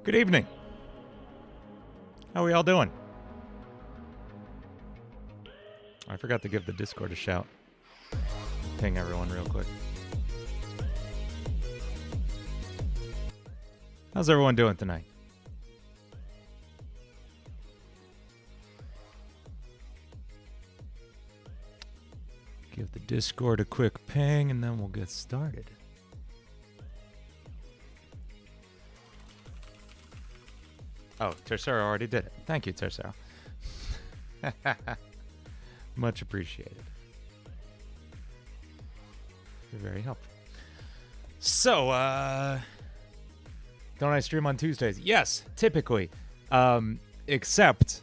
Good evening. How are we all doing? I forgot to give the Discord a shout. Ping everyone real quick. How's everyone doing tonight? Give the Discord a quick ping and then we'll get started. Oh, Tercero already did it. Thank you, Tercero. Much appreciated. You're very helpful. So, don't I stream on Tuesdays? Yes, typically. Except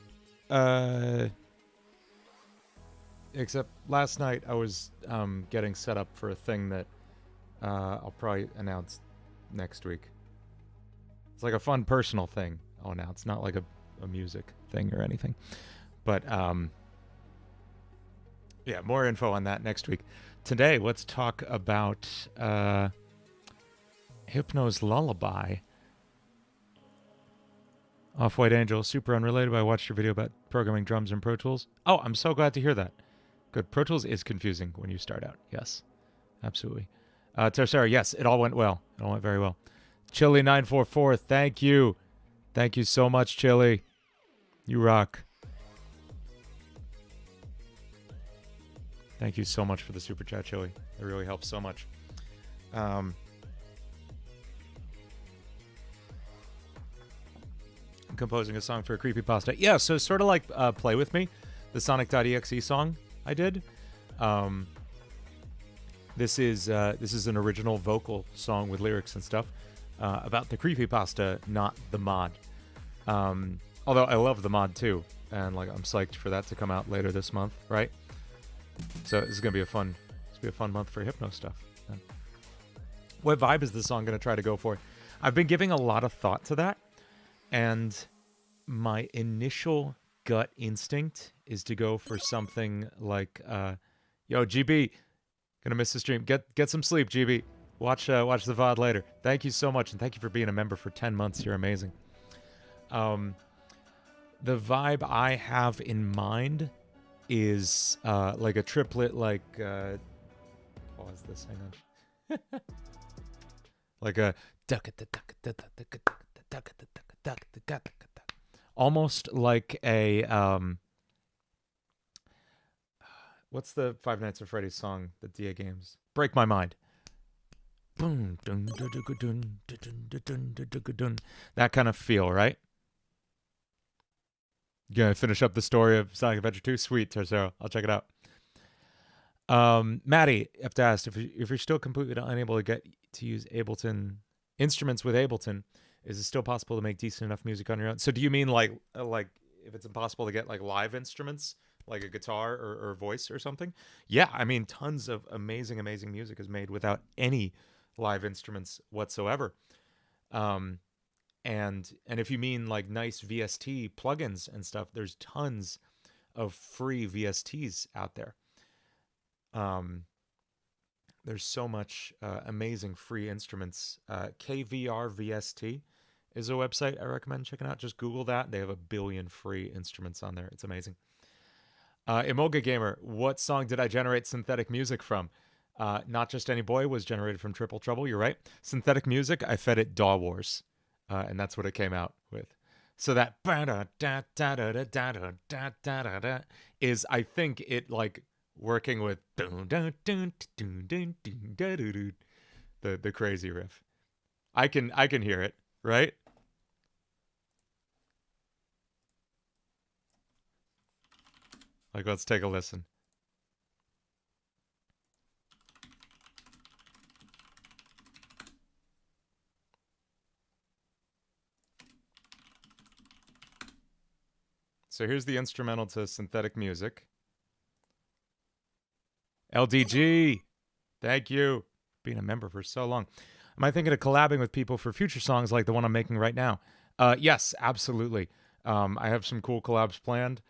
last night I was getting set up for a thing that I'll probably announce next week. It's like a fun personal thing I'll announce, not like a music thing or anything. But yeah, more info on that next week. Today, let's talk about Hypno's Lullaby. Off-White Angel, super unrelated, but I watched your video about programming drums in Pro Tools. Oh, I'm so glad to hear that. Good. Pro Tools is confusing when you start out. Yes, absolutely. Tercera, yes, it all went well. It all went very well. Chili944, thank you. Thank you so much, Chili. You rock. Thank you so much for the super chat, Chili. It really helps so much. I'm composing a song for a creepypasta. Yeah, so sort of like Play With Me, the Sonic.exe song I did. This is an original vocal song with lyrics and stuff about the creepypasta, not the mod. Although I love the mod too, and like I'm psyched for that to come out later this month, right? So this is gonna be a fun month for Hypno stuff. What vibe is this song gonna try to go for? I've been giving a lot of thought to that, and my initial gut instinct is to go for something like, yo, GB, gonna miss the stream. Get some sleep, GB. Watch the VOD later. Thank you so much, and thank you for being a member for 10 months. You're amazing. The vibe I have in mind is like a triplet, like pause this, hang on. Like a almost like a what's the Five Nights at Freddy's song that DA Games? Break My Mind. That kind of feel, right? You gonna finish up the story of Sonic Adventure 2? Sweet, Tercero. I'll check it out. Maddie, I have to ask, if you're still completely unable to get to use Ableton instruments with Ableton, is it still possible to make decent enough music on your own? So do you mean like if it's impossible to get like live instruments, like a guitar or voice or something? Yeah, I mean, tons of amazing music is made without any live instruments whatsoever. And if you mean like nice VST plugins and stuff, there's tons of free VSTs out there. There's so much amazing free instruments. KVR VST is a website I recommend checking out. Just Google that. They have 1 billion free instruments on there. It's amazing. Imoga Gamer, what song did I generate synthetic music from? Not Just Any Boy was generated from Triple Trouble. You're right. Synthetic music, I fed it Daw Wars. And that's what it came out with. So that is, I think, it like working with the crazy riff. I can hear it, right? Like, let's take a listen. So here's the instrumental to synthetic music. LDG, thank you. Being a member for so long. Am I thinking of collabing with people for future songs like the one I'm making right now? Yes, absolutely. I have some cool collabs planned.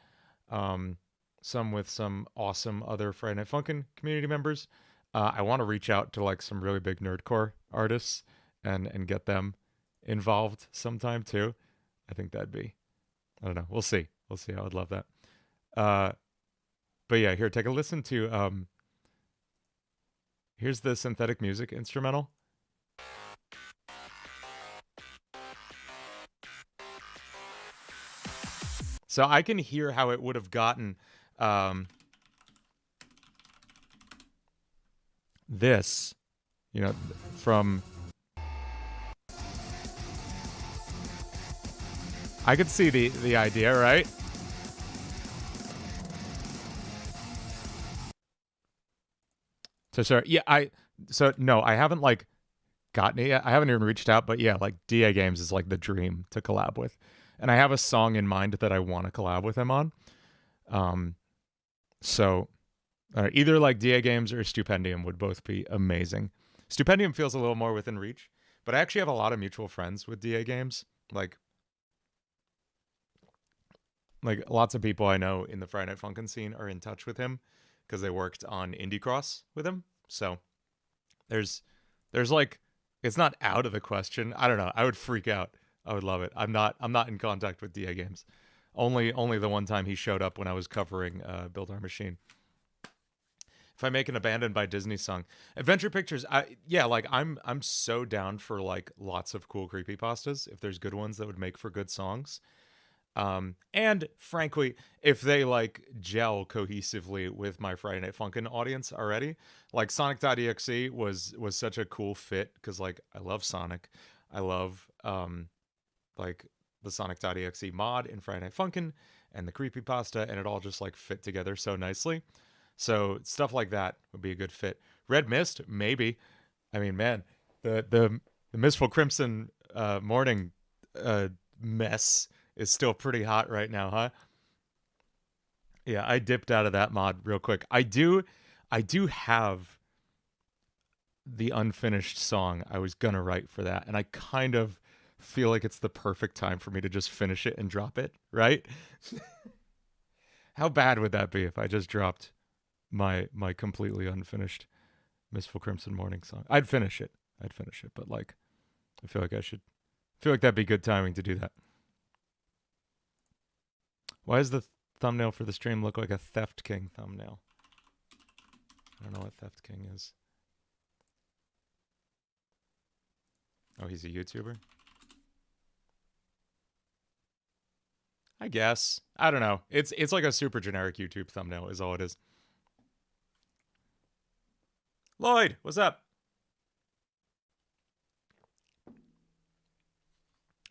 Some with some awesome other Friday Night Funkin' community members. I want to reach out to like some really big nerdcore artists and get them involved sometime too. I think that'd be, I don't know. We'll see. We'll see. I would love that. But yeah, here, take a listen to, here's the synthetic music instrumental. So I can hear how it would have gotten this, you know, from... I could see the idea, right? So sorry, yeah, no, I haven't like gotten it yet. I haven't even reached out, but yeah, like DA Games is like the dream to collab with, and I have a song in mind that I want to collab with him on. So either like DA Games or Stupendium would both be amazing. Stupendium feels a little more within reach, but I actually have a lot of mutual friends with DA Games, like lots of people I know in the Friday Night Funkin' scene are in touch with him because they worked on Indie Cross with him. So there's like, it's not out of the question. I don't know. I would freak out. I would love it. I'm not in contact with DA Games. Only the one time he showed up when I was covering Build Our Machine. If I make an Abandoned by Disney song, Adventure Pictures, I'm so down for like lots of cool creepypastas. If there's good ones that would make for good songs. And frankly, if they like gel cohesively with my Friday Night Funkin' audience already, like Sonic.exe was such a cool fit because like I love Sonic, I love like the Sonic.exe mod in Friday Night Funkin' and the creepypasta, and it all just like fit together so nicely. So stuff like that would be a good fit. Red Mist, maybe. I mean, man, the Mistful Crimson morning mess is still pretty hot right now, huh? Yeah, I dipped out of that mod real quick. I do have the unfinished song I was gonna write for that, and I kind of feel like it's the perfect time for me to just finish it and drop it, right? How bad would that be if I just dropped my completely unfinished Mistful Crimson morning song? I'd finish it, but like I feel like that'd be good timing to do that. Why does the thumbnail for the stream look like a Theft King thumbnail? I don't know what Theft King is. Oh, he's a YouTuber? I guess. I don't know. It's like a super generic YouTube thumbnail is all it is. Lloyd, what's up?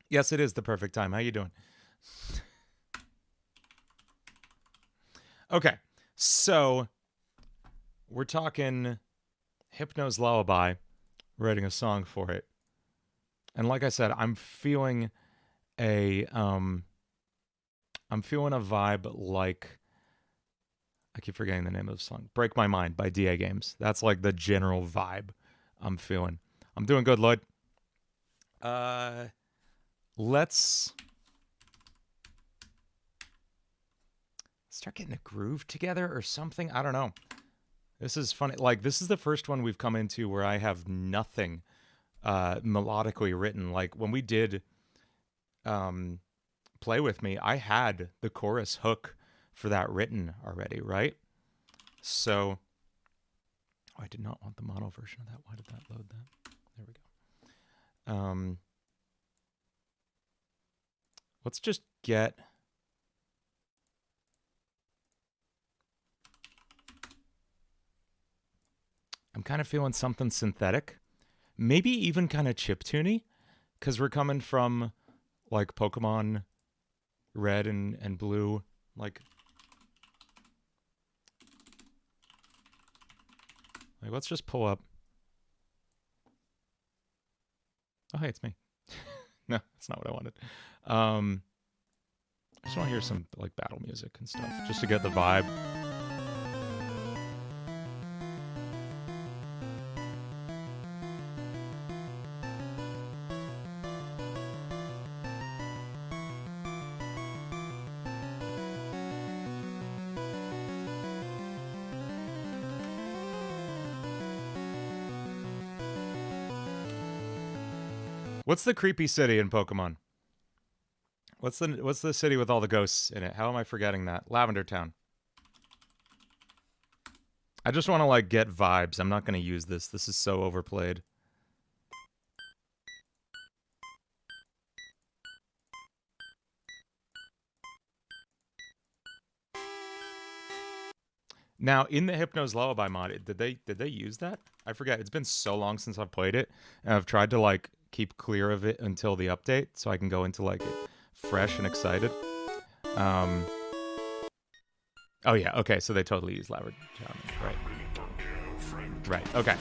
Yes, it is the perfect time. How you doing? Okay, so we're talking Hypno's Lullaby, writing a song for it. And like I said, I'm feeling a vibe like, I keep forgetting the name of the song, Break My Mind by DA Games. That's like the general vibe I'm feeling. I'm doing good, Lloyd. Let's start getting a groove together or something. I don't know. This is funny. Like, this is the first one we've come into where I have nothing melodically written. Like, when we did Play With Me, I had the chorus hook for that written already, right? So, I did not want the mono version of that. Why did that load that? There we go. Let's just get... I'm kind of feeling something synthetic. Maybe even kind of chiptune-y, because we're coming from, like, Pokemon Red and Blue, like, let's just pull up. Oh, hey, it's me. No, that's not what I wanted. I just want to hear some, like, battle music and stuff, just to get the vibe. What's the creepy city in Pokemon? What's the city with all the ghosts in it? How am I forgetting that? Lavender Town. I just want to like get vibes. I'm not going to use this. This is so overplayed. Now, in the Hypno's Lullaby mod, did they use that? I forget. It's been so long since I've played it, and I've tried to like keep clear of it until the update, so I can go into like it fresh and excited. Oh yeah, okay. So they totally use Lavender Town, right? Right. Okay.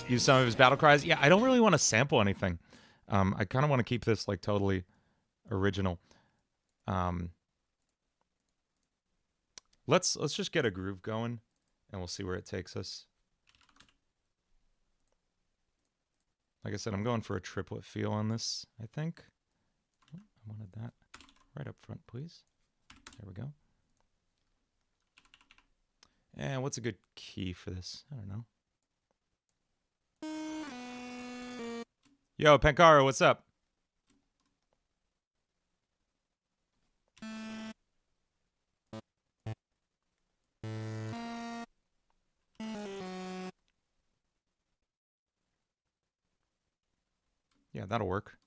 Use some of his battle cries. Yeah, I don't really want to sample anything. I kind of want to keep this like totally original. Let's just get a groove going, and we'll see where it takes us. Like I said, I'm going for a triplet feel on this, I think. Oh, I wanted that right up front, please. There we go. And what's a good key for this? I don't know. Yo, Pankara, what's up? Yeah, that'll work.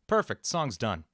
Perfect. Song's done.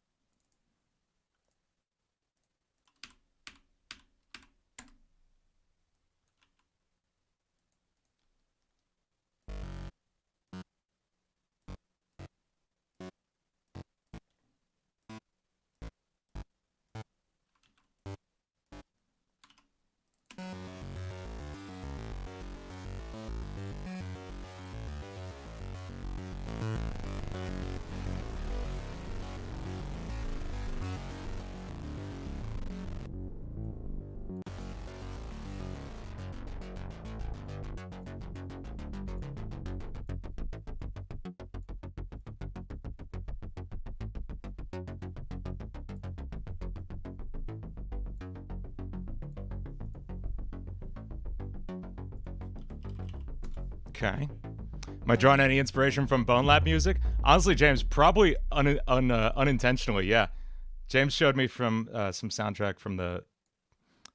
Okay. Am I drawing any inspiration from Bone Lab music? Honestly, James, probably unintentionally, yeah. James showed me from some soundtrack from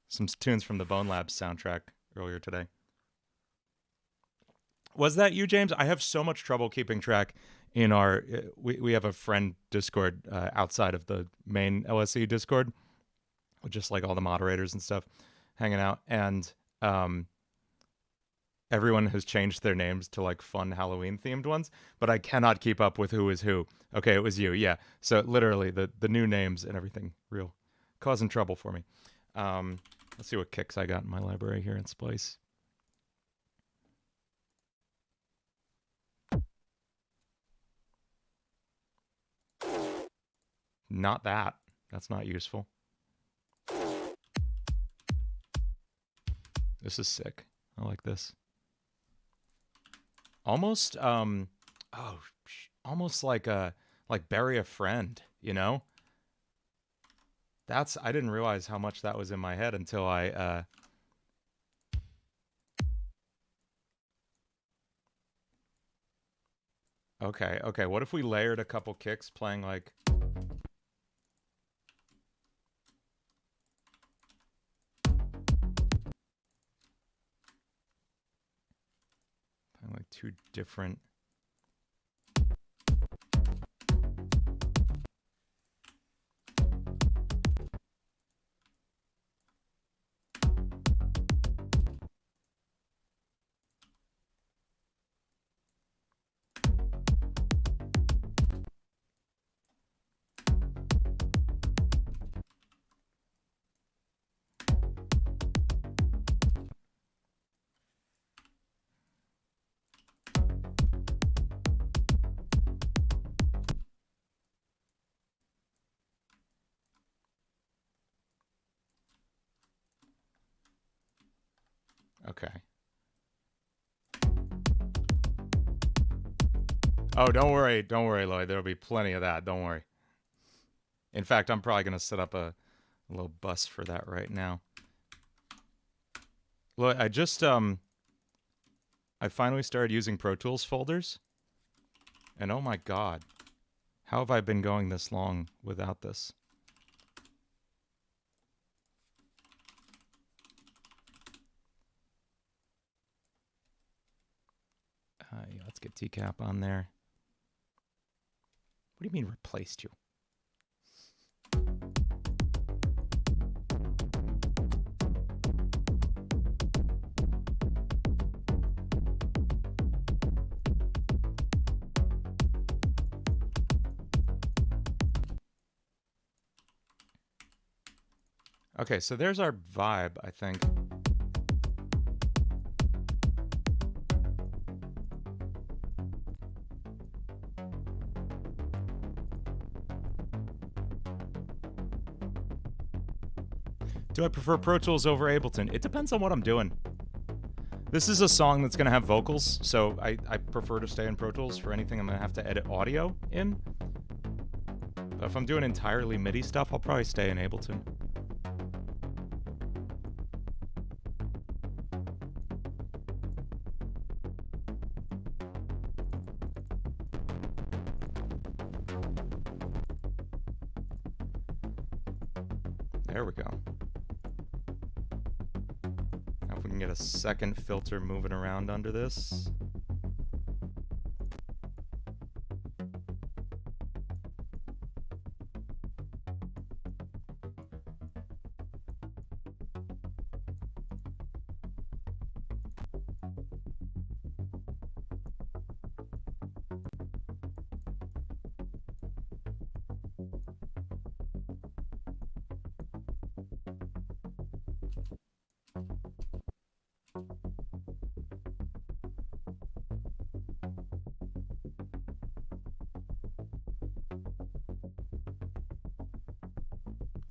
some tunes from the Bone Lab soundtrack earlier today. Was that you, James? I have so much trouble keeping track in our... we have a friend Discord outside of the main LSE Discord, with just like all the moderators and stuff hanging out. And everyone has changed their names to like fun Halloween themed ones, but I cannot keep up with who is who. Okay, it was you. Yeah. So literally the new names and everything real causing trouble for me. Let's see what kicks I got in my library here in Splice. Not that. That's not useful. This is sick. I like this. Almost almost like bury a friend, you know? I didn't realize how much that was in my head until I Okay, what if we layered a couple kicks playing like two different Okay. Oh, don't worry, Lloyd. There'll be plenty of that. Don't worry. In fact, I'm probably gonna set up a little bus for that right now. Lloyd, I finally started using Pro Tools folders, and oh my god, how have I been going this long without this? Yeah, let's get TCAP on there. What do you mean replaced you? Okay, so there's our vibe, I think. Do I prefer Pro Tools over Ableton? It depends on what I'm doing. This is a song that's going to have vocals, so I prefer to stay in Pro Tools for anything I'm going to have to edit audio in. But if I'm doing entirely MIDI stuff, I'll probably stay in Ableton. There we go. Now if we can get a second filter moving around under this.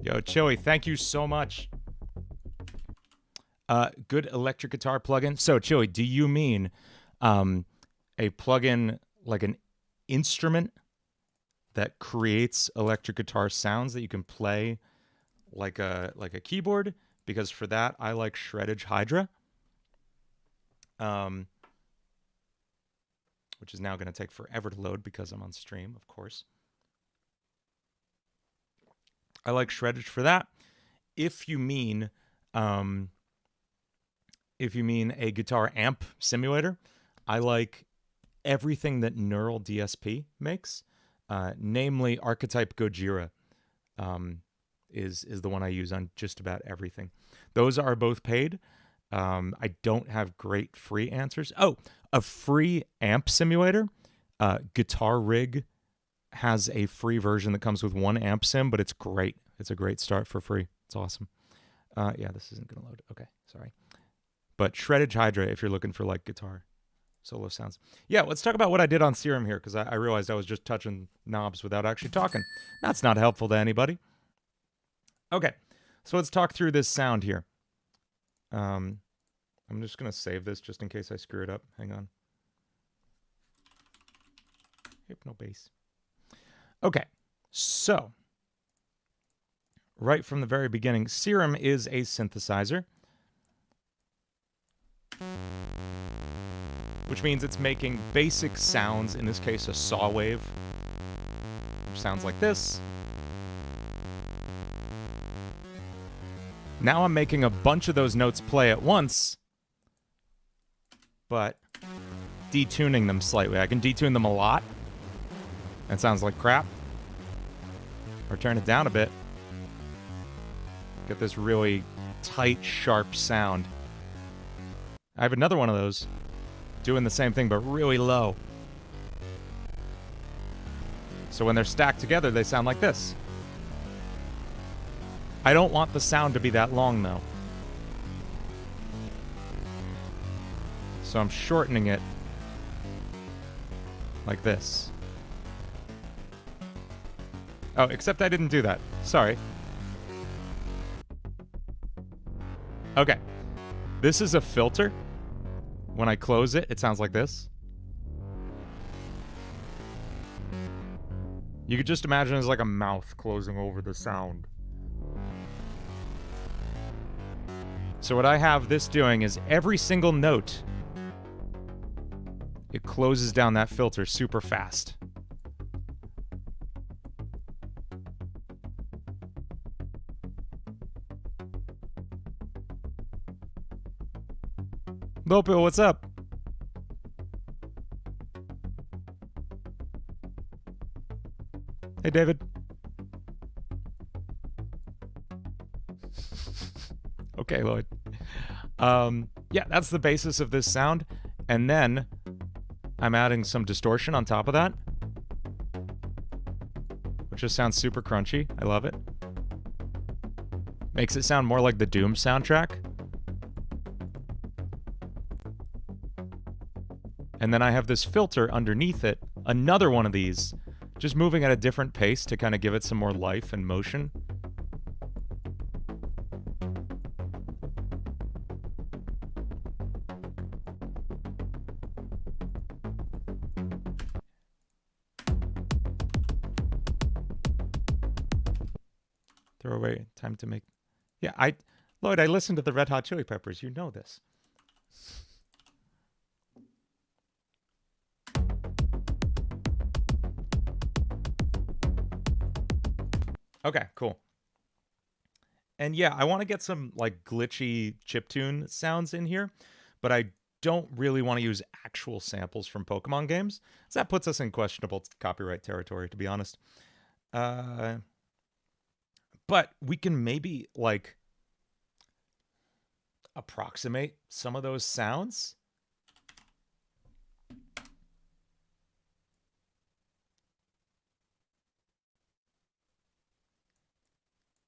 Yo, Chili, thank you so much. Good electric guitar plugin. So, Chili, do you mean a plugin like an instrument that creates electric guitar sounds that you can play like a keyboard? Because for that, I like Shreddage Hydra, which is now going to take forever to load because I'm on stream, of course. I like Shreddage for that. If you mean a guitar amp simulator, I like everything that Neural DSP makes, namely Archetype Gojira is the one I use on just about everything. Those are both paid. I don't have great free answers. Oh, a free amp simulator, Guitar Rig has a free version that comes with one amp sim, but it's great. It's a great start for free. It's awesome. Yeah, this isn't going to load. Okay, sorry. But Shreddage Hydra, if you're looking for like guitar solo sounds. Yeah, let's talk about what I did on Serum here, because I realized I was just touching knobs without actually talking. That's not helpful to anybody. Okay, so let's talk through this sound here. I'm just going to save this just in case I screw it up. Hang on. Hypno bass. Okay, so right from the very beginning, Serum is a synthesizer, which means it's making basic sounds, in this case a saw wave, which sounds like this. Now I'm making a bunch of those notes play at once, but detuning them slightly. I can detune them a lot. That sounds like crap. Or turn it down a bit. Get this really tight, sharp sound. I have another one of those doing the same thing, but really low. So when they're stacked together, they sound like this. I don't want the sound to be that long, though. So I'm shortening it like this. Oh, except I didn't do that. Sorry. Okay. This is a filter. When I close it, it sounds like this. You could just imagine it as like a mouth closing over the sound. So what I have this doing is every single note, it closes down that filter super fast. Lopo, what's up? Hey, David. Okay, Lloyd. Yeah, that's the basis of this sound. And then I'm adding some distortion on top of that, which just sounds super crunchy. I love it. Makes it sound more like the Doom soundtrack. And then I have this filter underneath it, another one of these, just moving at a different pace to kind of give it some more life and motion. Throw away time to make... Yeah, Lloyd, I listened to the Red Hot Chili Peppers. You know this. Okay, cool. And yeah, I want to get some like glitchy chiptune sounds in here, but I don't really want to use actual samples from Pokemon games. So that puts us in questionable copyright territory, to be honest. But we can maybe like approximate some of those sounds.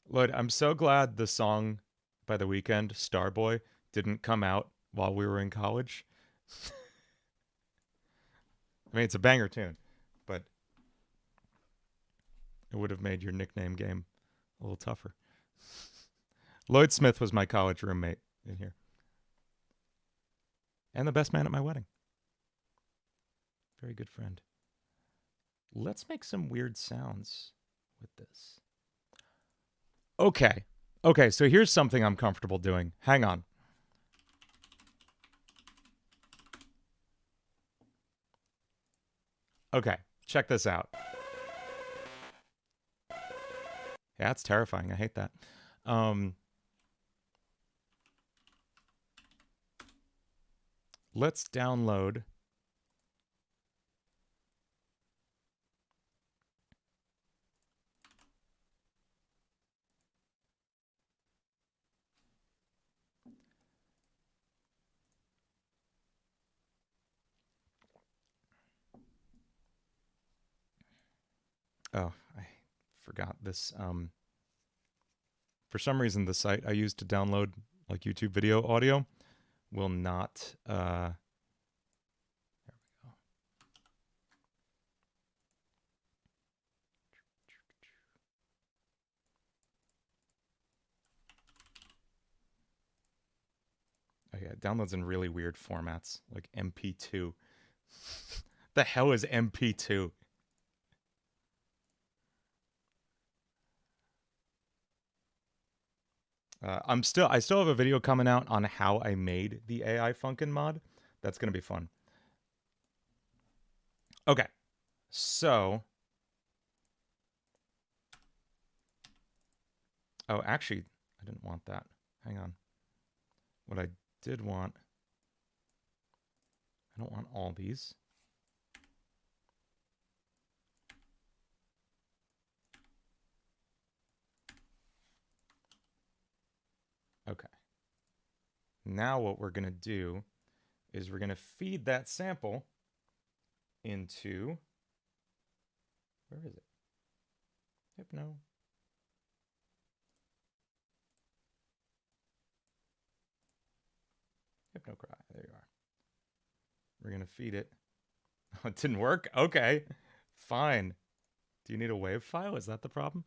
Lloyd, I'm so glad the song by The Weeknd, Starboy, didn't come out while we were in college. I mean, it's a banger tune, but it would have made your nickname game a little tougher. Lloyd Smith was my college roommate in here. And the best man at my wedding. Very good friend. Let's make some weird sounds with this. Okay. Okay, so here's something I'm comfortable doing. Hang on. Okay, check this out. Yeah, it's terrifying. I hate that. Let's download. Oh, I forgot this. For some reason, the site I used to download like YouTube video audio will not. There we go. Oh yeah, it downloads in really weird formats like MP2. The hell is MP2? I still have a video coming out on how I made the AI Funkin' mod. That's going to be fun. Okay. So. Oh, actually, I didn't want that. Hang on. What I did want. I don't want all these. Okay. Now what we're going to do is we're going to feed that sample into, where is it? Hypno. Hypno cry. There you are. We're going to feed it. Oh, it didn't work? Okay. Fine. Do you need a WAV file? Is that the problem?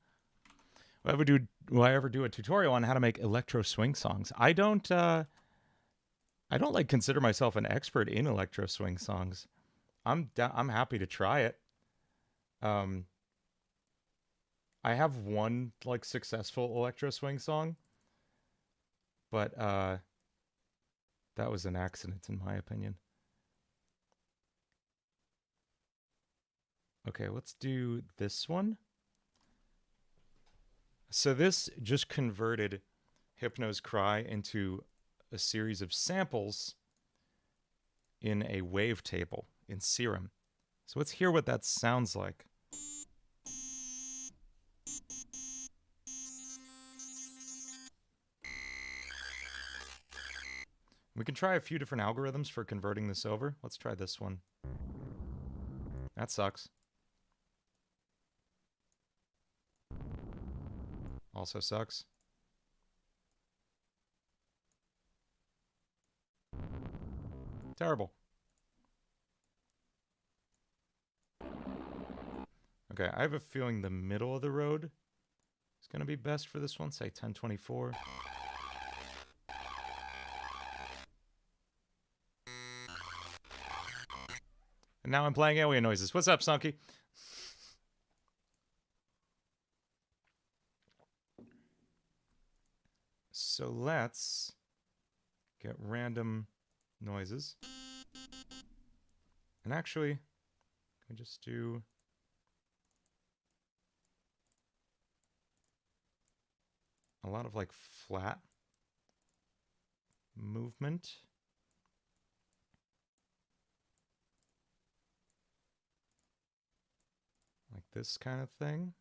Will I ever do a tutorial on how to make electro swing songs? I don't I don't like consider myself an expert in electro swing songs. I'm happy to try it. Um, I have one like successful electro swing song, but that was an accident in my opinion. Okay, let's do this one. So this just converted Hypno's cry into a series of samples in a wavetable in Serum. So let's hear what that sounds like. We can try a few different algorithms for converting this over. Let's try this one. That sucks. Also sucks. Terrible. Okay, I have a feeling the middle of the road is going to be best for this one. Say 1024. And now I'm playing alien noises. What's up, Sunky? So let's get random noises. And actually, can we just do a lot of like flat movement. Like this kind of thing.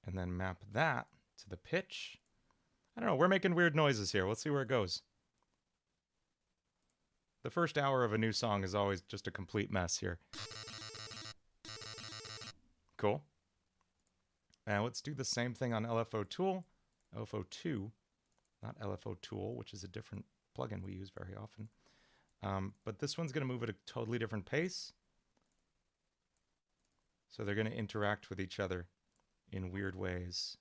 And then map that to the pitch. I don't know, we're making weird noises here. Let's see where it goes. The first hour of a new song is always just a complete mess here. Cool. And let's do the same thing on LFO Tool. LFO2, not LFO Tool, which is a different plugin we use very often. But this one's going to move at a totally different pace. So they're going to interact with each other in weird ways.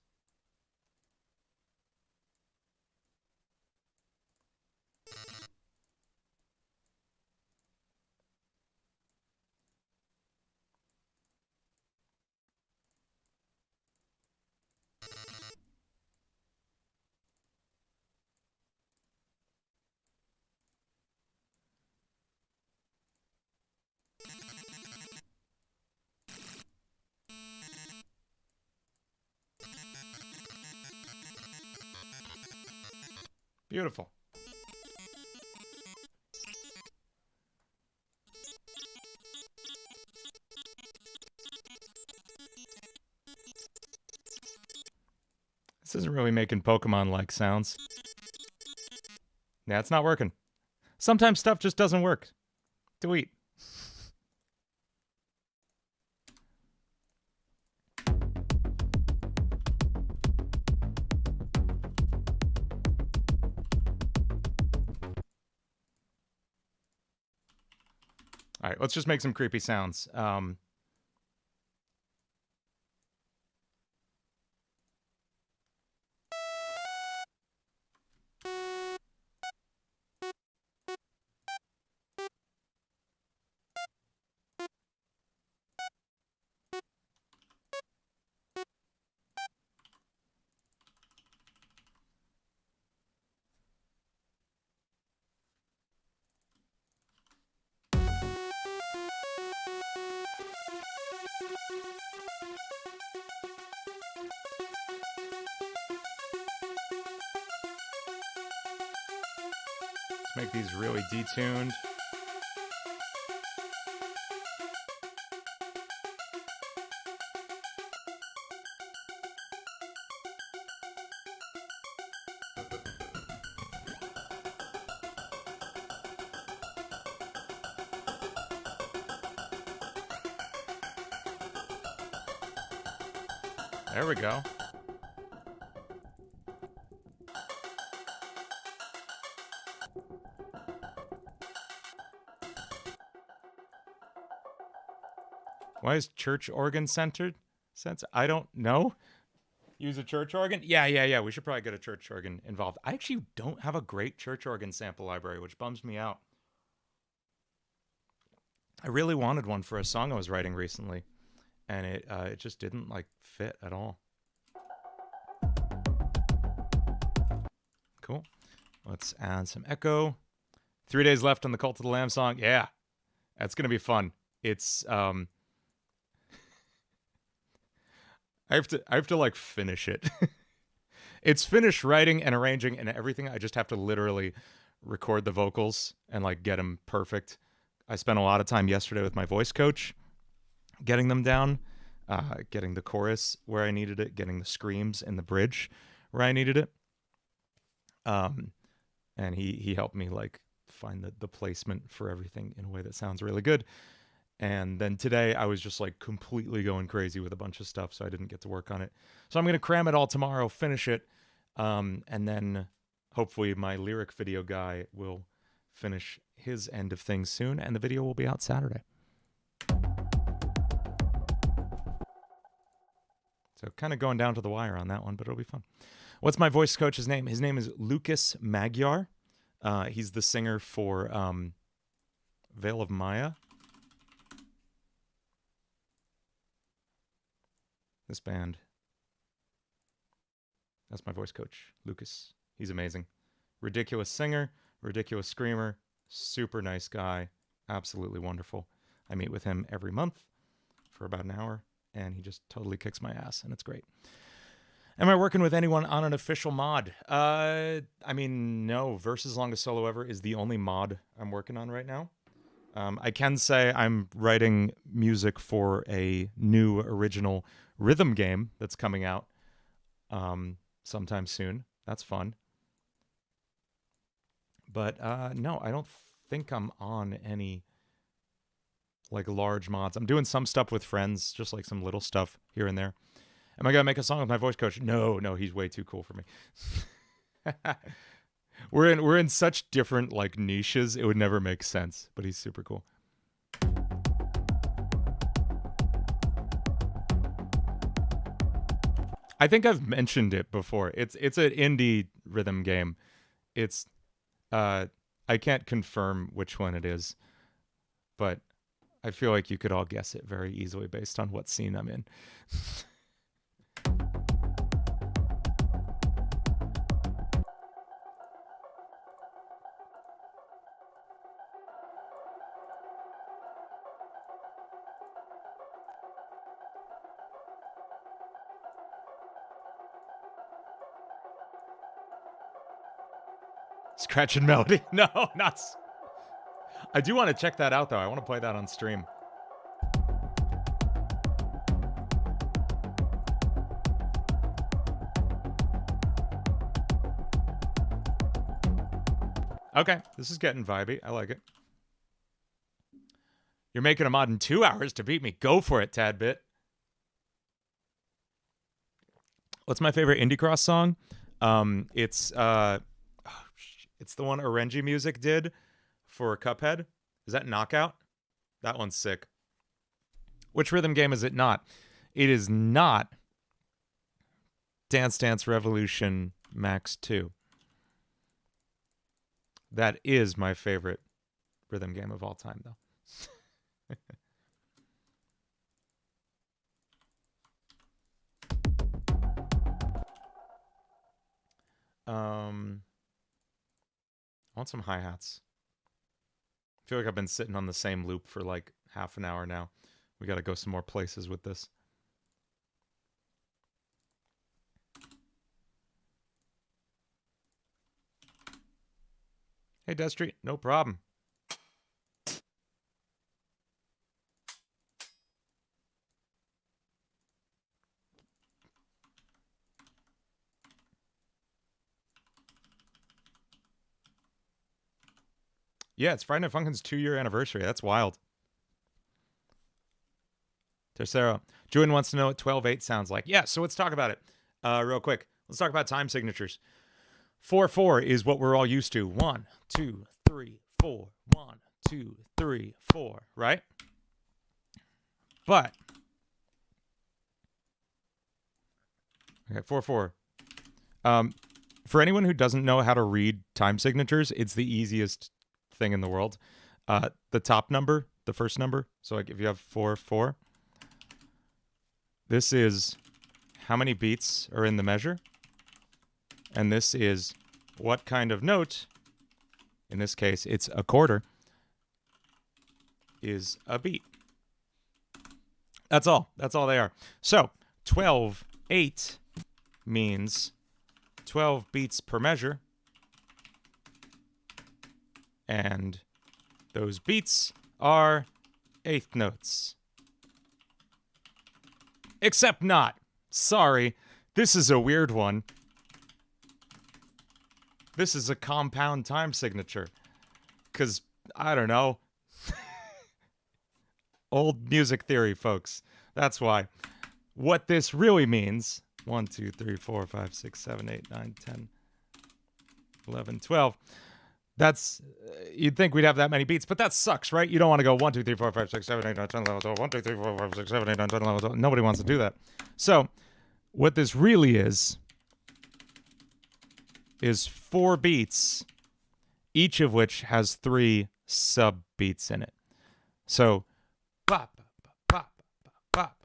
Beautiful. This isn't really making Pokemon-like sounds. Yeah, it's not working. Sometimes stuff just doesn't work. Delete. All right, let's just make some creepy sounds. Let's make these really detuned. There we go. Why is church organ centered? I don't know. Use a church organ? Yeah. We should probably get a church organ involved. I actually don't have a great church organ sample library, which bums me out. I really wanted one for a song I was writing recently, and it just didn't like fit at all. Cool. Let's add some echo. 3 days left on the Cult of the Lamb song. Yeah, that's gonna be fun. It's I have to like finish it. It's finished writing and arranging and everything. I just have to literally record the vocals and like get them perfect. I spent a lot of time yesterday with my voice coach, getting them down, getting the chorus where I needed it, getting the screams in the bridge where I needed it. And he helped me like find the placement for everything in a way that sounds really good. And then today I was just like completely going crazy with a bunch of stuff, so I didn't get to work on it. So I'm going to cram it all tomorrow, finish it, and then hopefully my lyric video guy will finish his end of things soon, and the video will be out Saturday. So kind of going down to the wire on that one, but it'll be fun. What's my voice coach's name? His name is Lucas Magyar. He's the singer for Veil of Maya. This band. That's my voice coach, Lucas. He's amazing. Ridiculous singer, ridiculous screamer, super nice guy, absolutely wonderful. I meet with him every month for about an hour, and he just totally kicks my ass, and it's great. Am I working with anyone on an official mod? I mean, no. Versus Longest Solo Ever is the only mod I'm working on right now. I can say I'm writing music for a new original rhythm game that's coming out sometime soon. That's fun. But no, I don't think I'm on any like large mods. I'm doing some stuff with friends, just like some little stuff here and there. Am I gonna make a song with my voice coach? No, he's way too cool for me. We're in such different like niches, it would never make sense, but he's super cool. I think I've mentioned it before. It's an indie rhythm game. It's I can't confirm which one it is, but I feel like you could all guess it very easily based on what scene I'm in. Scratch and melody? No, not. I do want to check that out, though. I want to play that on stream. Okay, this is getting vibey. I like it. You're making a mod in 2 hours to beat me. Go for it, Tadbit. What's my favorite Indie Cross song? It's the one Orenji Music did for Cuphead. Is that Knockout? That one's sick. Which rhythm game is it not? It is not Dance Dance Revolution Max 2. That is my favorite rhythm game of all time, though. I want some hi-hats. I feel like I've been sitting on the same loop for like half an hour now. We got to go some more places with this. Hey, Destry, no problem. Yeah, it's Friday Night Funkin's 2-year anniversary. That's wild. Tercero. Julian wants to know what 12/8 sounds like. Yeah, so let's talk about it real quick. Let's talk about time signatures. 4/4 is what we're all used to. 1, 2, 3, 4. 1, 2, 3, 4. Right? But okay, 4/4. For anyone who doesn't know how to read time signatures, it's the easiest thing in the world. The top number, the first number. So like if you have 4/4, this is how many beats are in the measure, and this is what kind of note. In this case, it's a quarter. Is a beat. That's all. That's all they are. So 12/8 means 12 beats per measure, and those beats are eighth notes. Except not. Sorry, this is a weird one. This is a compound time signature. Because, I don't know. Old music theory, folks. That's why. What this really means, 1, 2, 3, 4, 5, 6, 7, 8, 9, 10, 11, 12. That's, you'd think we'd have that many beats, but that sucks, right? You don't want to go 1, 2, 3, 4, 5, 6, 7, 8, 9, 10, 11, 12, 1, 2, 3, 4, 5, 6, 7, 8, 9, 10, 11, 12. Nobody wants to do that. So, what this really is 4 beats, each of which has 3 sub beats in it. So, bop, bop, bop,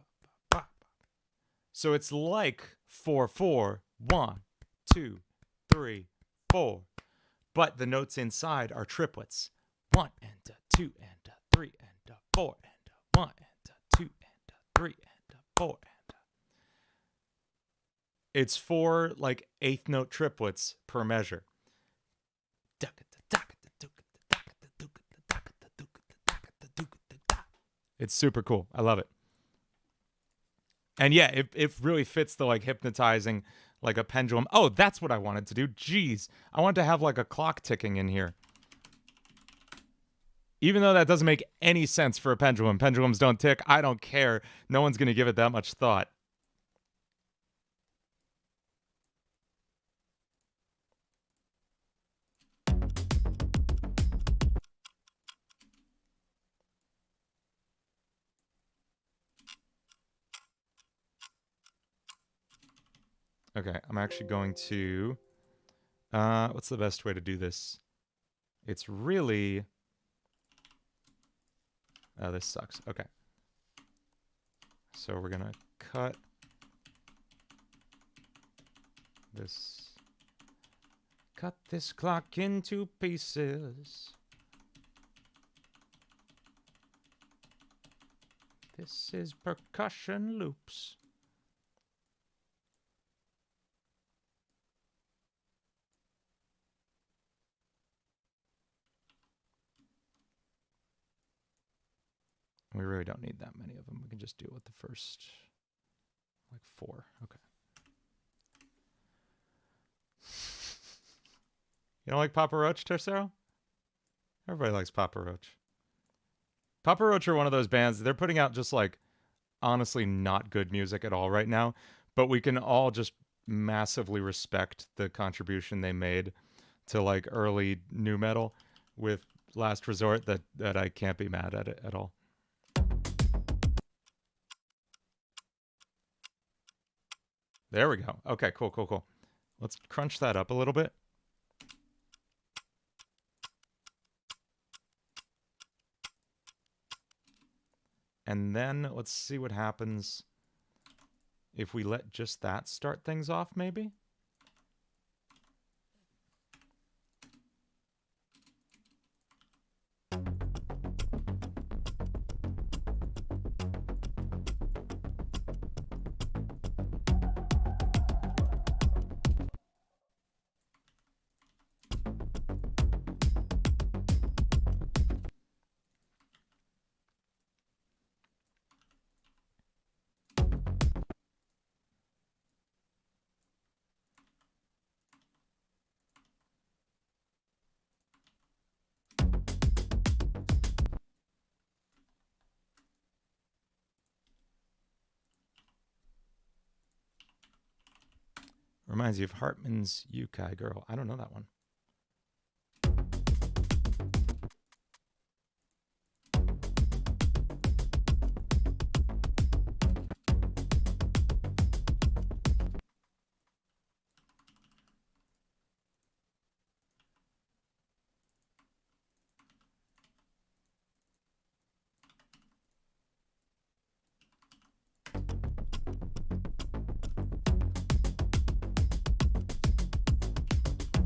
bop. So it's like 4/4, 1, 2, 3, 4. But the notes inside are triplets. 1 and 2 and 3 and 4 and 1 and 2 and 3 and 4 and. It's 4 like eighth note triplets per measure. It's super cool. I love it. And yeah, it really fits the like hypnotizing, like a pendulum. Oh, that's what I wanted to do. Jeez. I wanted to have like a clock ticking in here. Even though that doesn't make any sense for a pendulum. Pendulums don't tick. I don't care. No one's going to give it that much thought. Okay, I'm actually going to... what's the best way to do this? It's really... Oh, this sucks. Okay. So we're going to cut this... Cut this clock into pieces. This is percussion loops. We really don't need that many of them. We can just deal with the first, like 4. Okay. You don't like Papa Roach, Tercero? Everybody likes Papa Roach. Papa Roach are one of those bands, they're putting out just like, honestly not good music at all right now, but we can all just massively respect the contribution they made to like early nu metal with Last Resort, that I can't be mad at it at all. There we go. Okay, cool, cool, cool. Let's crunch that up a little bit. And then let's see what happens if we let just that start things off, maybe? Reminds you of Hartman's Yukai Girl. I don't know that one.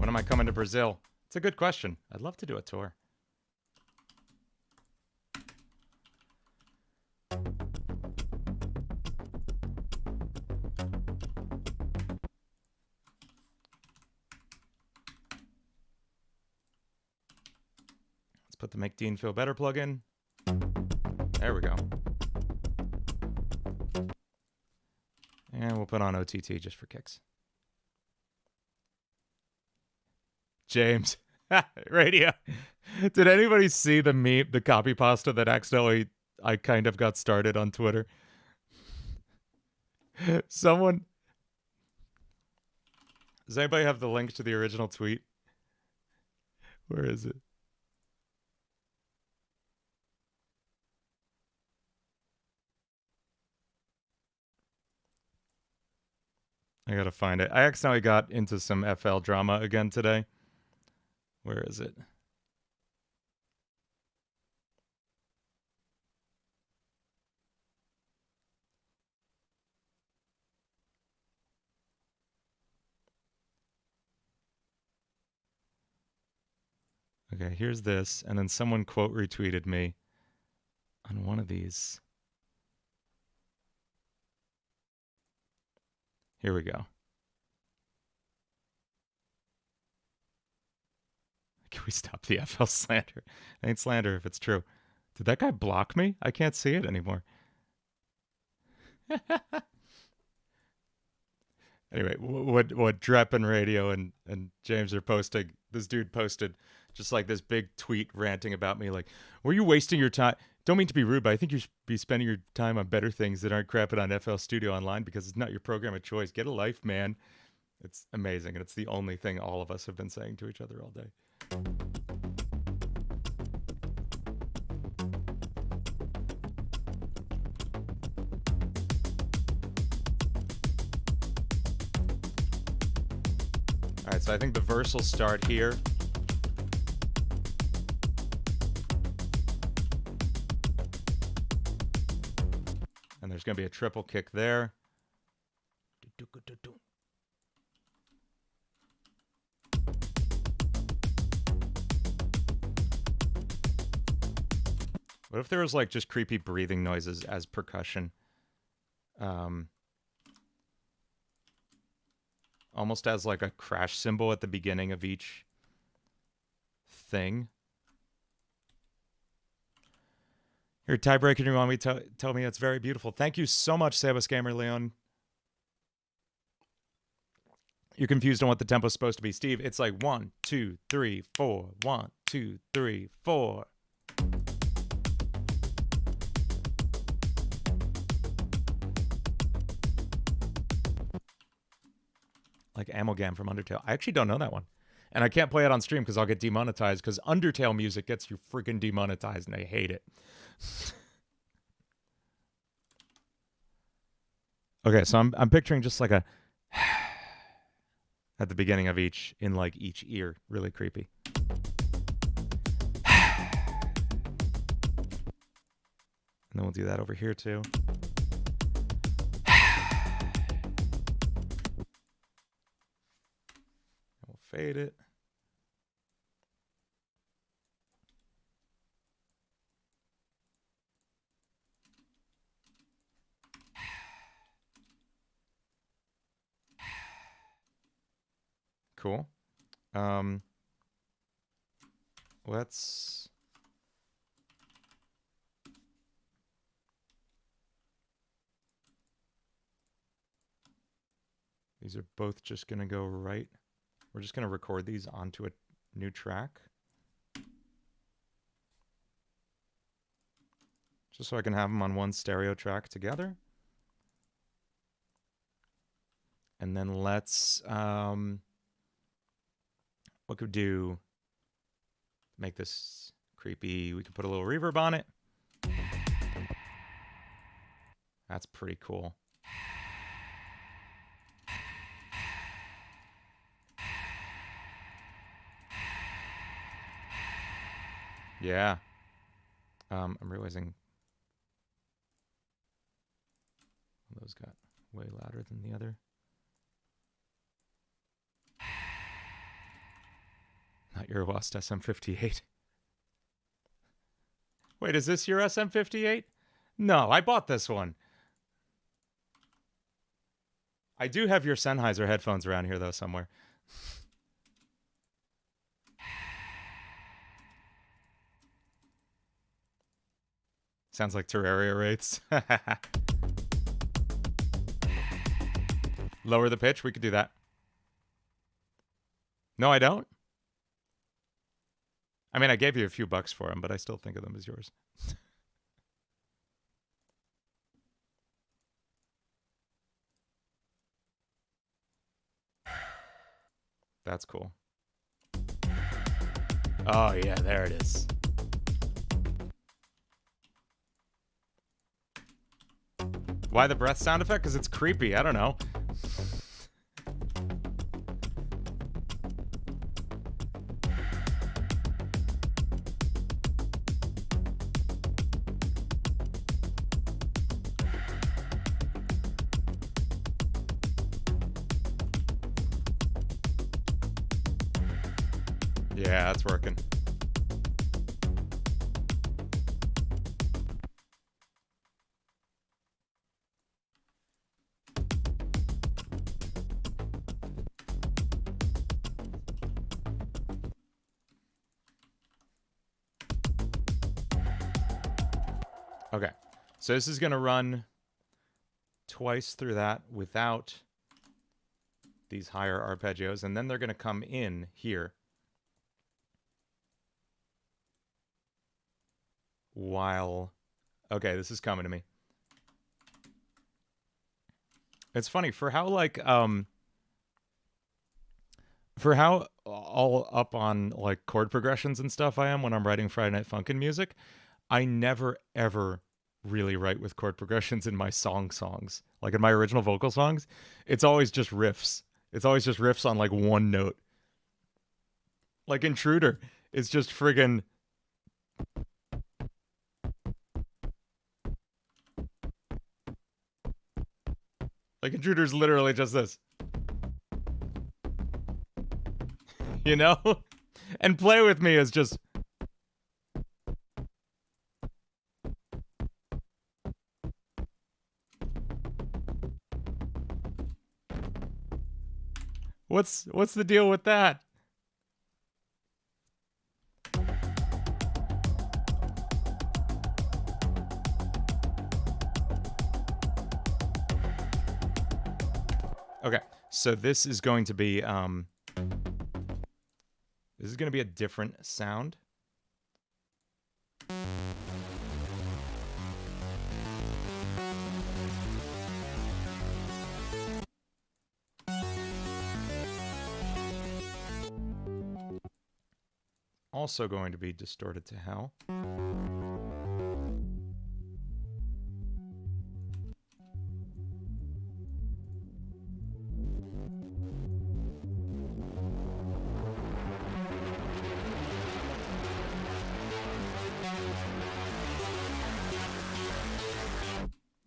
When am I coming to Brazil? It's a good question. I'd love to do a tour. Let's put the Make Dean Feel Better plugin. There we go. And we'll put on OTT just for kicks. James. Radio. Did anybody see the meme, the copy pasta that accidentally I kind of got started on Twitter? Someone... Does anybody have the link to the original tweet? Where is it? I gotta find it. I accidentally got into some FL drama again today. Where is it? Okay, here's this. And then someone quote retweeted me on one of these. Here we go. Can we stop the FL slander? It ain't slander if it's true. Did that guy block me? I can't see it anymore. Anyway, what Drep and Radio and James are posting, this dude posted just like this big tweet ranting about me, like, were you wasting your time? Don't mean to be rude, but I think you should be spending your time on better things that aren't crapping on FL Studio Online because it's not your program of choice. Get a life, man. It's amazing, and it's the only thing all of us have been saying to each other all day. All right, so I think the verse will start here. And there's going to be a triple kick there. What if there was like just creepy breathing noises as percussion? Almost as like a crash cymbal at the beginning of each thing. Your tiebreaker, you want me to tell me it's very beautiful. Thank you so much, Sebas Gamer Leon. You're confused on what the tempo's supposed to be. Steve, it's like 1, 2, 3, 4. 1, 2, 3, 4. Like Amalgam from Undertale. I actually don't know that one. And I can't play it on stream because I'll get demonetized because Undertale music gets you freaking demonetized and I hate it. Okay, so I'm picturing just like a at the beginning of each, in like each ear. Really creepy. And then we'll do that over here too. We'll fade it. Cool. Let's... These are both just going to go right. We're just going to record these onto a new track. Just so I can have them on one stereo track together. And then let's... what could we do? Make this creepy. We could put a little reverb on it. That's pretty cool. Yeah. I'm realizing those got way louder than the other. Your lost SM58. Wait, is this your SM58? No, I bought this one. I do have your Sennheiser headphones around here, though, somewhere. Sounds like Terraria rates. Lower the pitch? We could do that. No, I don't. I mean, I gave you a few bucks for them, but I still think of them as yours. That's cool. Oh, yeah, there it is. Why the breath sound effect? Because it's creepy. I don't know. Yeah, that's working. Okay, so this is going to run twice through that without these higher arpeggios, and then they're going to come in here while... Okay, this is coming to me. It's funny, for how, like, for how all up on, like, chord progressions and stuff I am when I'm writing Friday Night Funkin' music, I never, ever really write with chord progressions in my songs. Like, in my original vocal songs, it's always just riffs. It's always just riffs on, like, one note. Like, Intruder is just friggin'... Like, Intruder's literally just this. You know? And Play With Me is just... What's the deal with that? Okay, so this is going to be this is going to be a different sound. Also going to be distorted to hell.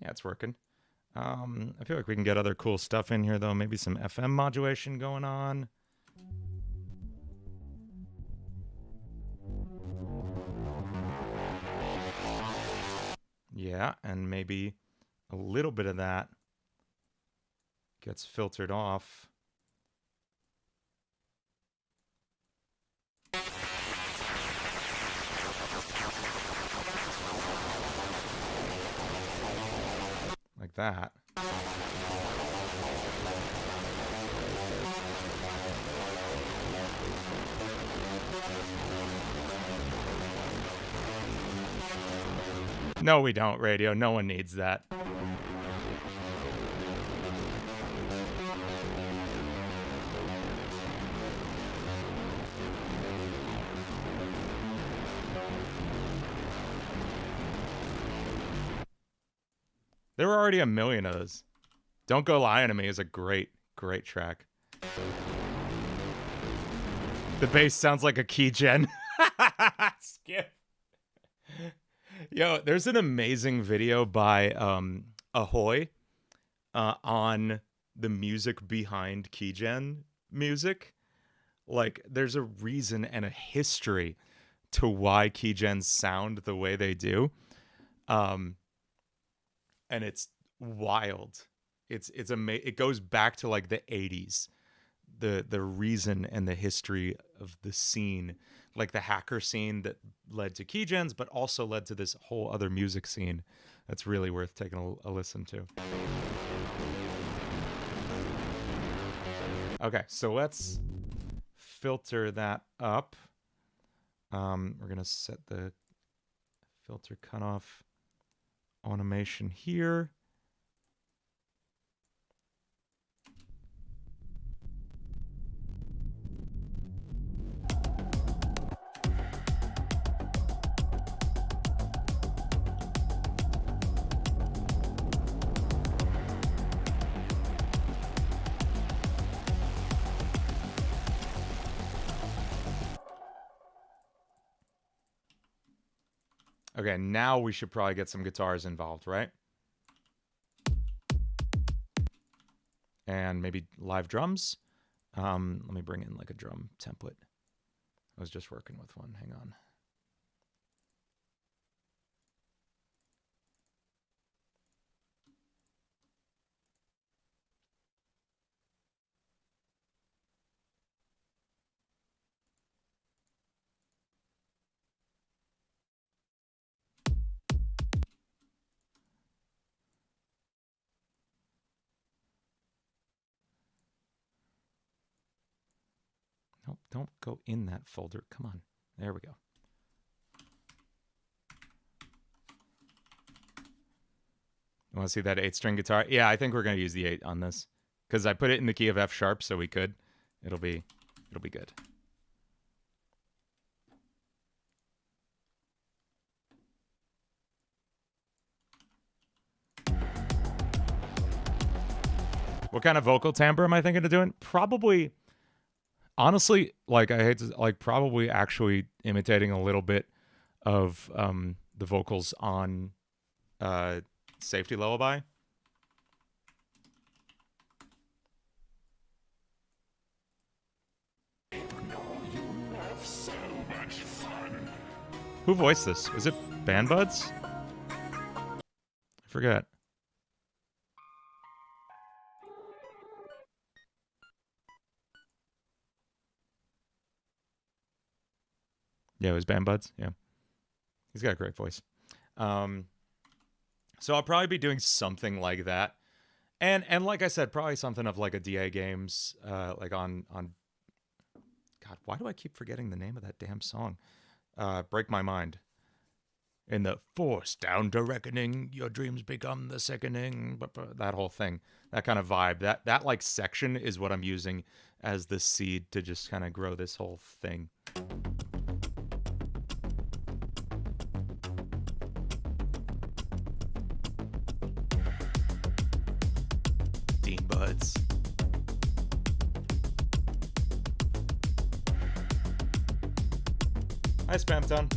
Yeah, it's working. I feel like we can get other cool stuff in here, though. Maybe some FM modulation going on. Yeah, and maybe a little bit of that gets filtered off. Like that. No, we don't, radio. No one needs that. There were already a million of those. Don't Go Lying to Me is a great, great track. The bass sounds like a key gen. Skip. Yo, there's an amazing video by Ahoy on the music behind keygen music. Like, there's a reason and a history to why keygens sound the way they do. And it's wild. It goes back to like the 80s. The reason and the history of the scene, like the hacker scene that led to keygens, but also led to this whole other music scene that's really worth taking a listen to. Okay, so let's filter that up. We're gonna set the filter cutoff automation here. Okay, now we should probably get some guitars involved, right? And maybe live drums. Let me bring in like a drum template. I was just working with one. Hang on. Nope, don't go in that folder. Come on. There we go. You want to see that 8-string guitar? Yeah, I think we're going to use the 8 on this. Because I put it in the key of F sharp, so we could. It'll be good. What kind of vocal timbre am I thinking of doing? Probably, honestly, like I hate to, like probably actually imitating a little bit of the vocals on Safety Lullaby. Who voiced this? Was it Band Buds? I forget. Yeah, it was Band Buds. Yeah. He's got a great voice. So I'll probably be doing something like that. And like I said, probably something of like a DA games, like on God, why do I keep forgetting the name of that damn song? Break My Mind. In the force down to reckoning, your dreams become the sickening. That whole thing, that kind of vibe, that like section is what I'm using as the seed to just kind of grow this whole thing. Dean Buds. Hi, Spamton.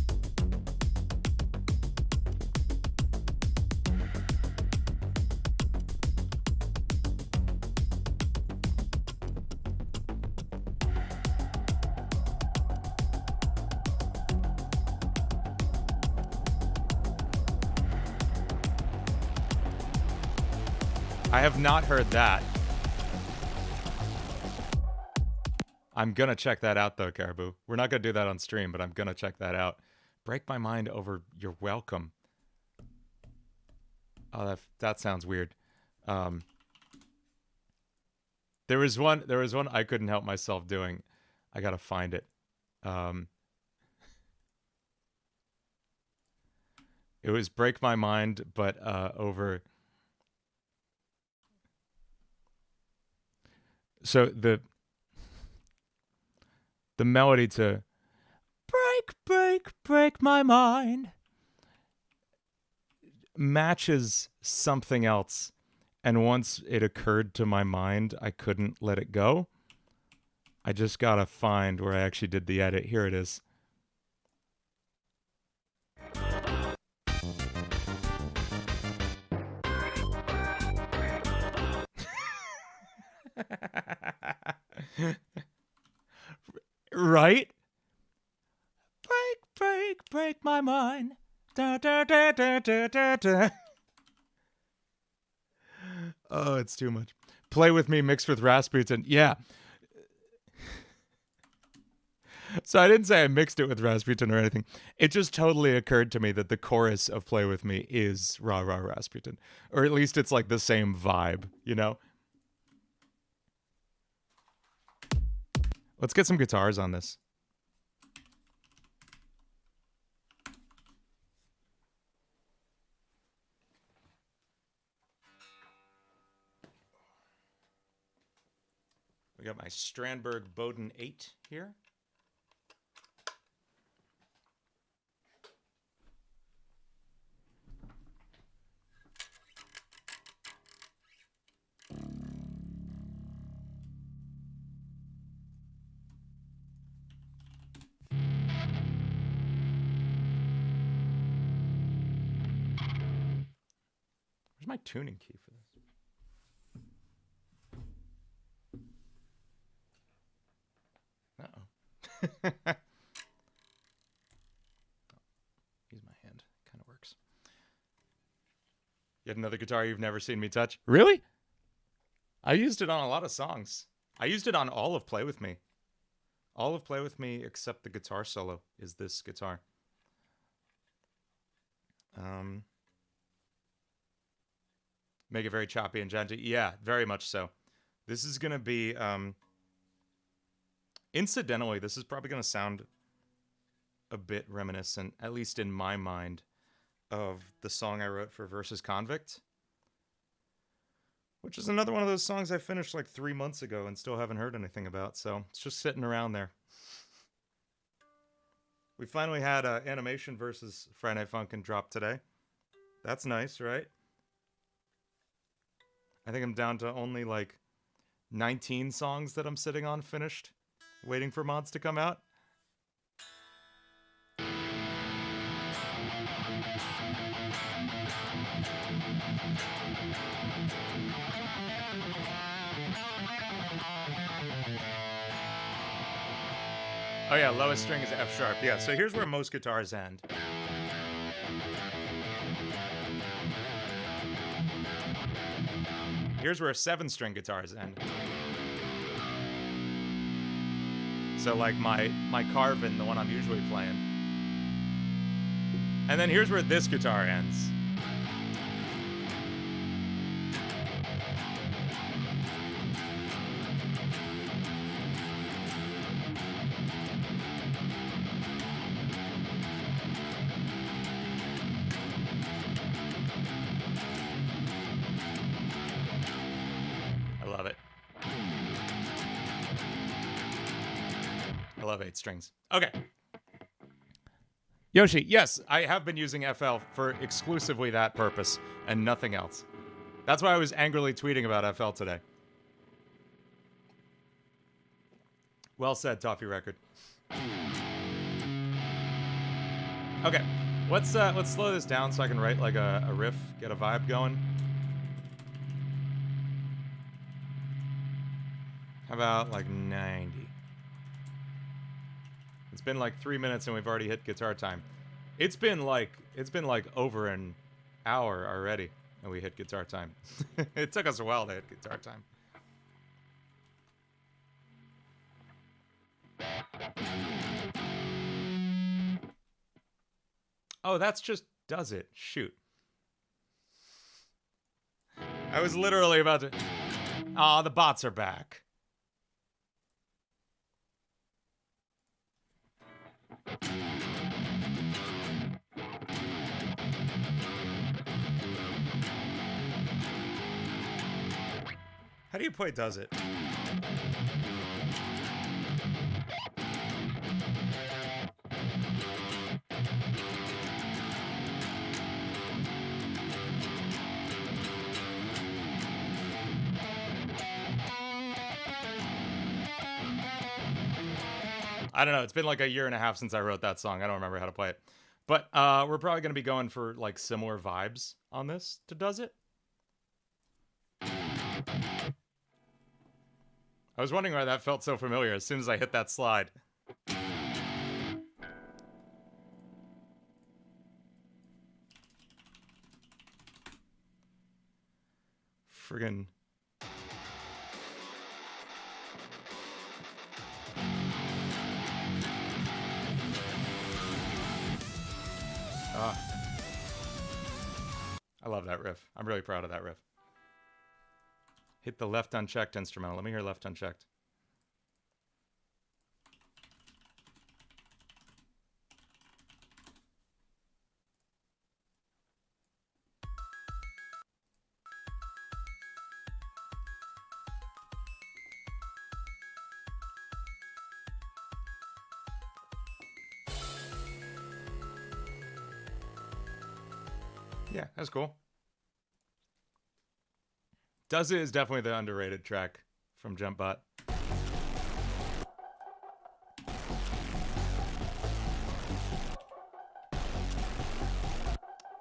I have not heard that. I'm gonna check that out though, Caribou. We're not gonna do that on stream, but I'm gonna check that out. Break My Mind over You're Welcome. Oh, that sounds weird. There was one I couldn't help myself doing. I gotta find it. It was Break My Mind, but over. So the melody to break my mind matches something else, and once it occurred to my mind, I couldn't let it go. I just gotta find where I actually did the edit. Here it is. Right? Break my mind. Da, da, da, da, da, da, da. Oh, it's too much. Play With Me mixed with Rasputin. Yeah. So I didn't say I mixed it with Rasputin or anything. It just totally occurred to me that the chorus of Play With Me is Rah Rah Rasputin. Or at least it's like the same vibe, you know? Let's get some guitars on this. We got my Strandberg Bowden 8 here. Where's my tuning key for this? Uh-oh. Use my hand. Kind of works. Yet another guitar you've never seen me touch. Really? I used it on a lot of songs. I used it on all of Play With Me. All of Play With Me except the guitar solo is this guitar. Make it very choppy and janty. Yeah, very much so. This is going to be... incidentally, this is probably going to sound a bit reminiscent, at least in my mind, of the song I wrote for Versus Convict, which is another one of those songs I finished like 3 months ago and still haven't heard anything about, so it's just sitting around there. We finally had Animation versus Friday Night Funkin' drop today. That's nice, right? I think I'm down to only like 19 songs that I'm sitting on finished, waiting for mods to come out. Oh yeah, lowest string is F sharp. Yeah, so here's where most guitars end. Here's where 7-string guitars end. So like my Carvin, the one I'm usually playing. And then here's where this guitar ends. I love it. I love 8 strings. Okay. Yoshi, yes, I have been using FL for exclusively that purpose and nothing else. That's why I was angrily tweeting about FL today. Well said, Toffee Record. Okay, let's slow this down so I can write like a riff, get a vibe going. How about like 90? It's been like 3 minutes and we've already hit guitar time. It's been like over an hour already and we hit guitar time. It took us a while to hit guitar time. Oh, that's just does it. Shoot. I was literally about to... Aw, the bots are back. How do you play does it? I don't know. It's been like a year and a half since I wrote that song. I don't remember how to play it. But we're probably going to be going for like similar vibes on this to Does It. I was wondering why that felt so familiar as soon as I hit that slide. friggin'. I love that riff. I'm really proud of that riff. Hit the left unchecked instrumental. Let me hear left unchecked. Yeah, that's cool. Does It is definitely the underrated track from JumpBot.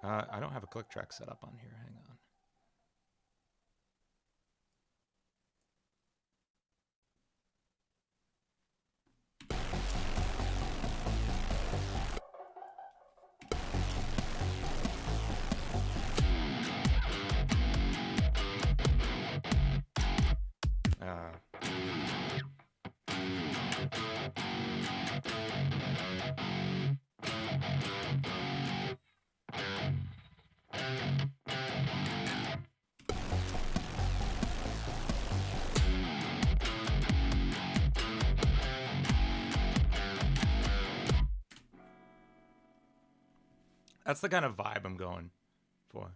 I don't have a click track set up on here. Hang on. That's the kind of vibe I'm going for.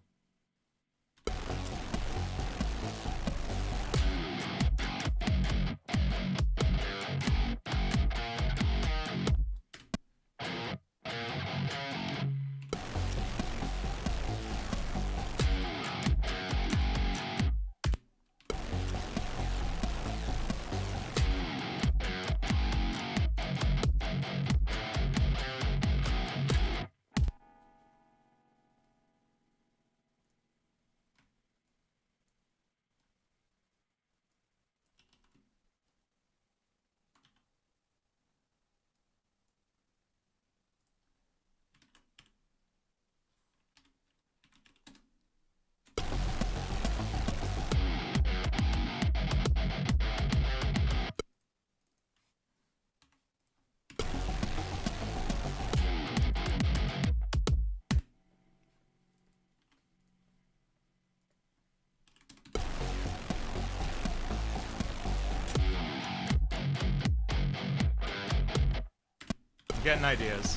Getting ideas.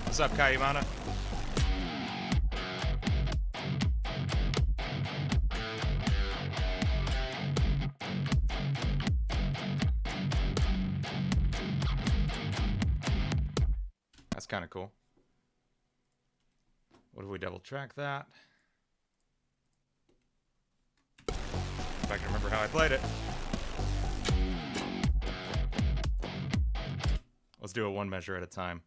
What's up, Kayimana? That's kind of cool. What if we double track that? If I can remember how I played it. Let's do it one measure at a time.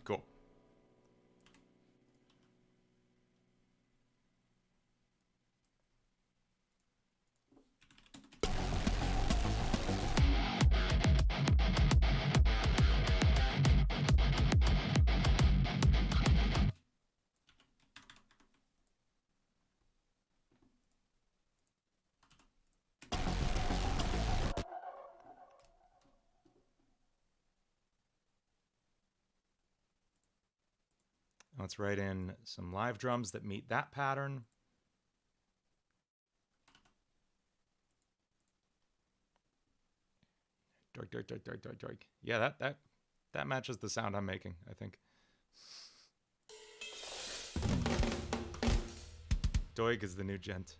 Cool. Let's write in some live drums that meet that pattern. Doink, doink, doink, doink, doink, doink. Yeah, that matches the sound I'm making, I think. Doig is the new gent.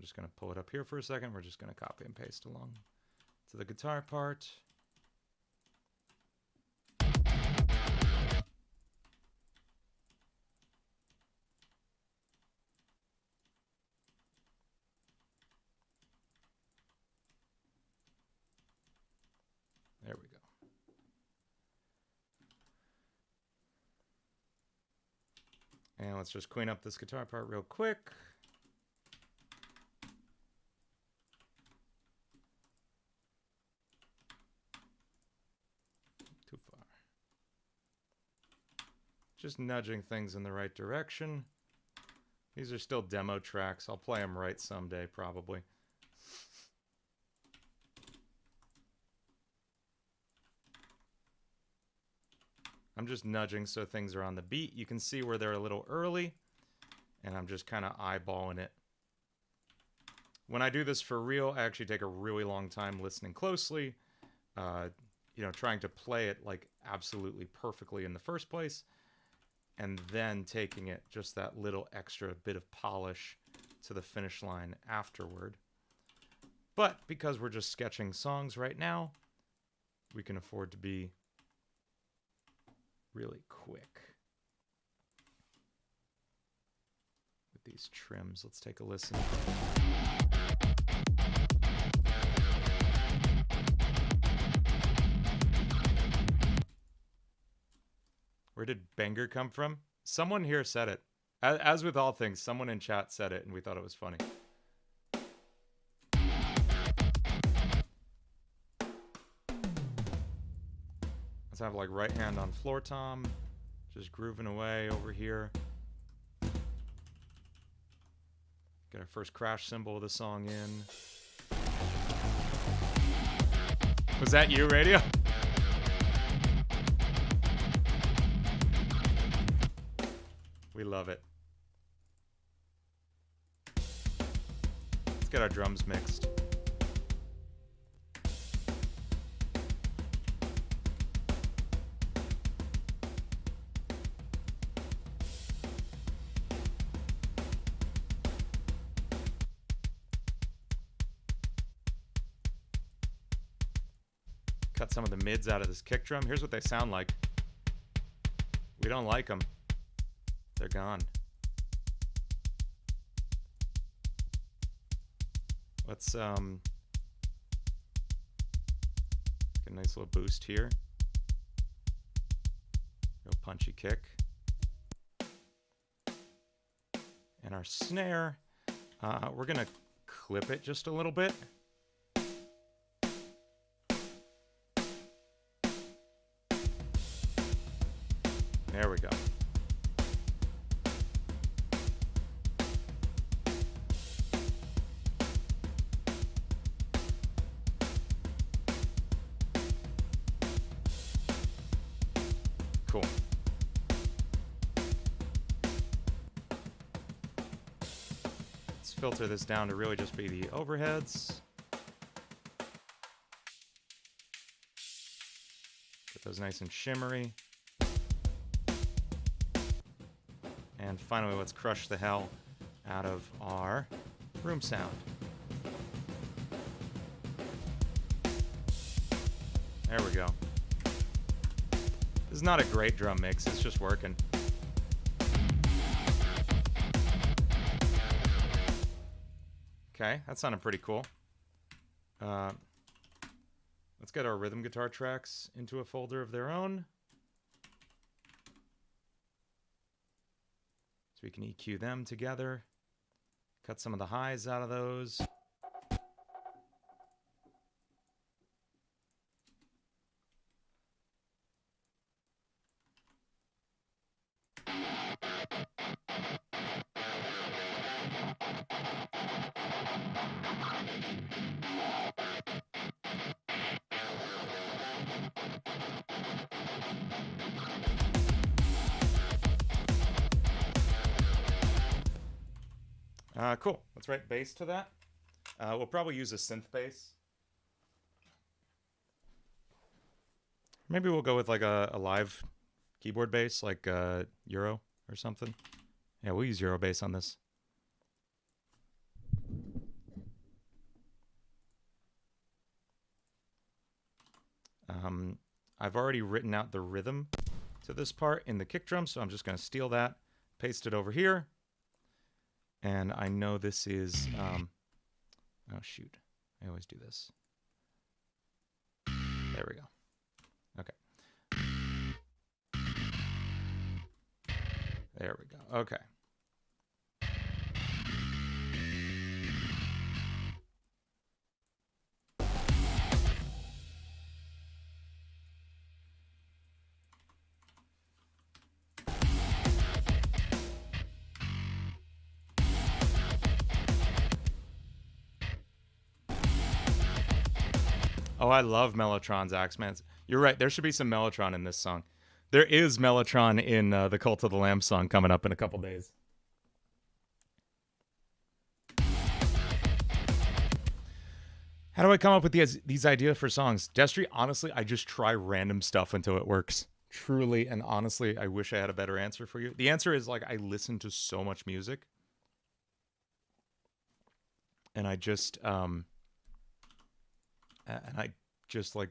I'm just going to pull it up here for a second. We're just going to copy and paste along to the guitar part. There we go. And let's just clean up this guitar part real quick. Too far. Just nudging things in the right direction. These are still demo tracks. I'll play them right someday, probably. I'm just nudging so things are on the beat. You can see where they're a little early, and I'm just kind of eyeballing it. When I do this for real, I actually take a really long time listening closely, you know, trying to play it like absolutely perfectly in the first place, and then taking it just that little extra bit of polish to the finish line afterward. But because we're just sketching songs right now, we can afford to be really quick with these trims. Let's take a listen. Where did banger come from? Someone here said it. As with all things, someone in chat said it and we thought it was funny. Let's have like right hand on floor tom, just grooving away over here. Get our first crash cymbal of the song in. Was that you, Radio? We love it. Let's get our drums mixed. Cut some of the mids out of this kick drum. Here's what they sound like. We don't like them. They're gone. Let's get a nice little boost here. Real punchy kick. And our snare, we're gonna clip it just a little bit. There we go. Cool. Let's filter this down to really just be the overheads. Get those nice and shimmery. And finally, let's crush the hell out of our room sound. There we go. This is not a great drum mix, it's just working. Okay, that sounded pretty cool. Let's get our rhythm guitar tracks into a folder of their own. So we can EQ them together. Cut some of the highs out of those. Cool. Let's write bass to that. We'll probably use a synth bass. Maybe we'll go with like a live keyboard bass, like Euro or something. Yeah, we'll use Euro bass on this. I've already written out the rhythm to this part in the kick drum, so I'm just going to steal that, paste it over here. And I know this is, oh shoot, I always do this. There we go. Okay. There we go. Okay. Oh, I love Mellotron's Axeman's. You're right. There should be some Mellotron in this song. There is Mellotron in the Cult of the Lamb song coming up in a couple days. How do I come up with these ideas for songs? Destry, honestly, I just try random stuff until it works. Truly and honestly, I wish I had a better answer for you. The answer is, like, I listen to so much music. And I just, like,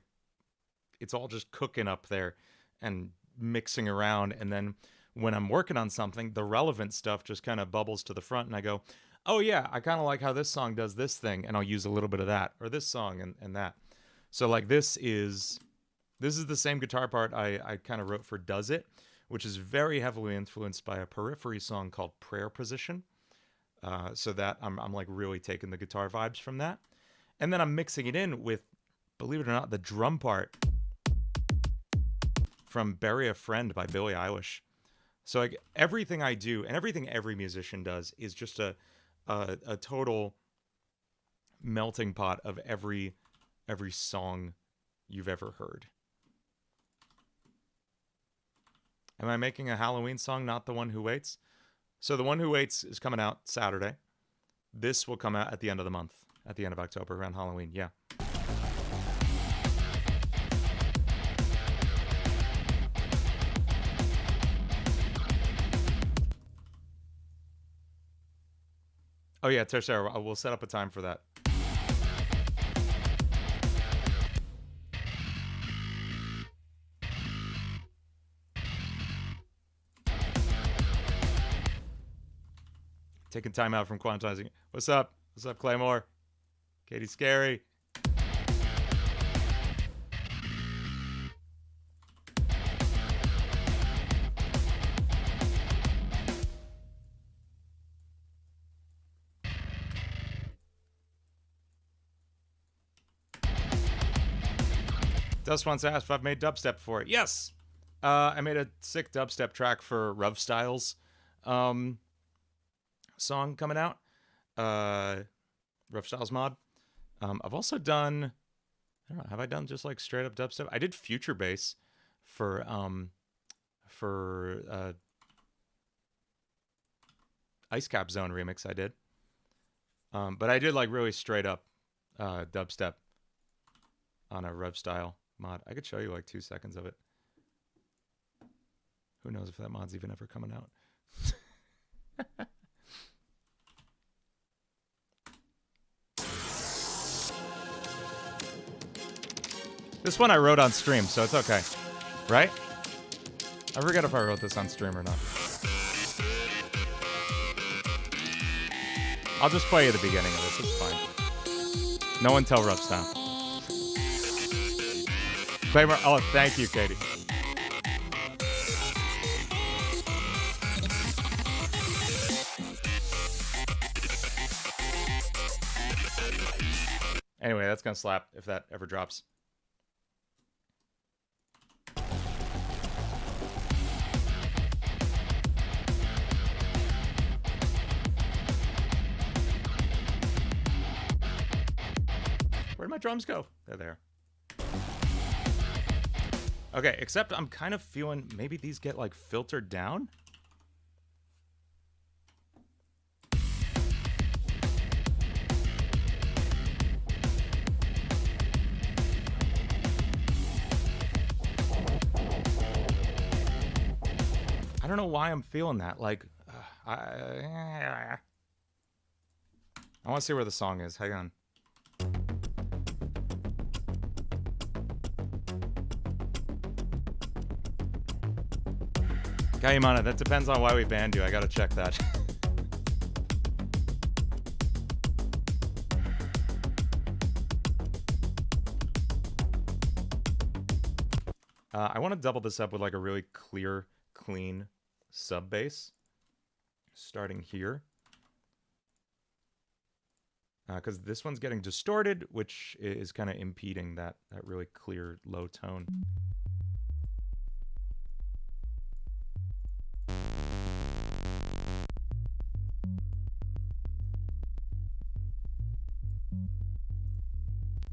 it's all just cooking up there and mixing around. And then when I'm working on something, the relevant stuff just kind of bubbles to the front and I go, oh yeah, I kind of like how this song does this thing. And I'll use a little bit of that, or this song and that. So like this is the same guitar part I kind of wrote for Does It, which is very heavily influenced by a Periphery song called Prayer Position. So that I'm like really taking the guitar vibes from that. And then I'm mixing it in with, believe it or not, the drum part from Bury a Friend by Billie Eilish. So like everything I do and everything every musician does is just a total melting pot of every song you've ever heard. Am I making a Halloween song, Not the One Who Waits? So The One Who Waits is coming out Saturday. This will come out at the end of the month, at the end of October, around Halloween. Yeah. Oh yeah, Tercera, we'll set up a time for that. Taking time out from quantizing. What's up? What's up, Claymore? Katie Scary. Dust wants to ask if I've made dubstep for it. Yes! I made a sick dubstep track for Rough Styles song coming out. Rough Styles mod. I've also done, I don't know, have I done just like straight up dubstep? I did Future Bass for Ice Cap Zone remix I did. But I did like really straight up dubstep on a Rev Style mod. I could show you like 2 seconds of it. Who knows if that mod's even ever coming out. This one I wrote on stream, so it's okay. Right? I forget if I wrote this on stream or not. I'll just play you the beginning of this, it's fine. No one tell Rough Style. Claymore, oh, thank you, Katie. Anyway, that's gonna slap if that ever drops. Where'd my drums go? They're there. Okay, except I'm kind of feeling maybe these get like filtered down. I don't know why I'm feeling that. Like, I want to see where the song is. Hang on. Kayamana, that depends on why we banned you. I gotta check that. I want to double this up with like a really clear, clean sub bass. Starting here. Because this one's getting distorted, which is kind of impeding that really clear low tone.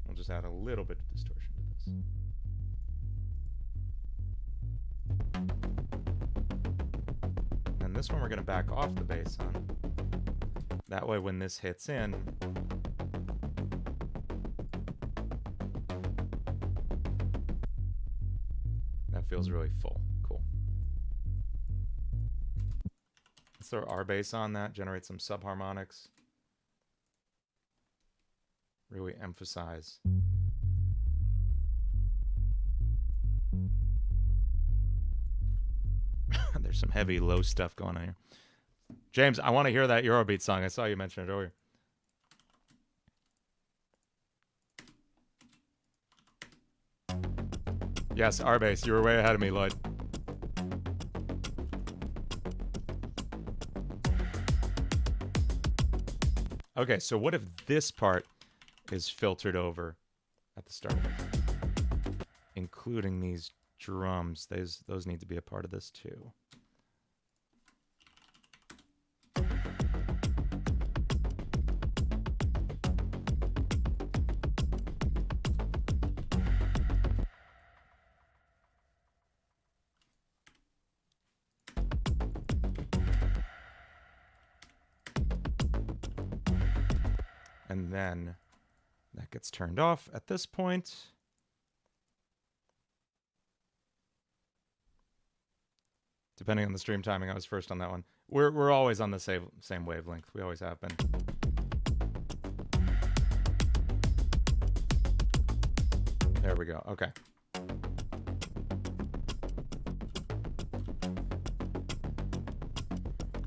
We'll just add a little bit of distortion to this. And this one we're going to back off the bass on. That way when this hits in, that feels really full. Cool. Let's throw our bass on that, generate some subharmonics. Really emphasize. There's some heavy low stuff going on here. James, I want to hear that Eurobeat song. I saw you mention it earlier. Yes, our bass. You were way ahead of me, Lloyd. Okay, so what if this part is filtered over at the start, including these drums? Those need to be a part of this too. And then that gets turned off at this point. Depending on the stream timing, I was first on that one. We're always on the same wavelength. We always have been. There we go. Okay.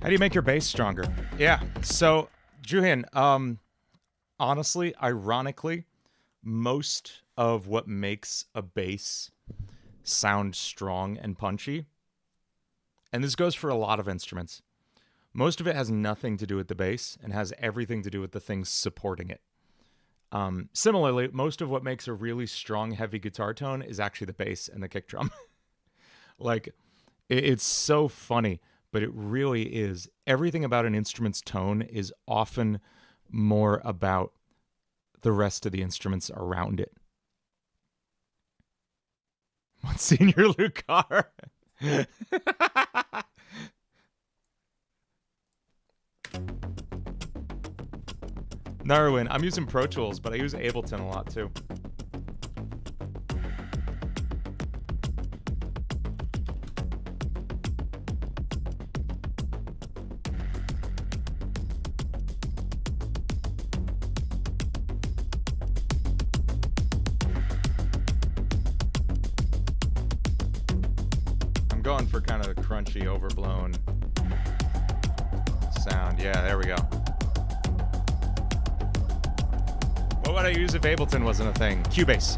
How do you make your bass stronger? Yeah. So, Juhin, honestly, ironically, most of what makes a bass sound strong and punchy, and this goes for a lot of instruments, most of it has nothing to do with the bass and has everything to do with the things supporting it. Similarly, most of what makes a really strong, heavy guitar tone is actually the bass and the kick drum. Like, it's so funny, but it really is. Everything about an instrument's tone is often more about the rest of the instruments around it. Monsignor Lucar. Narwin, I'm using Pro Tools, but I use Ableton a lot too. Going for kind of the crunchy, overblown sound. Yeah, there we go. What would I use if Ableton wasn't a thing? Cubase.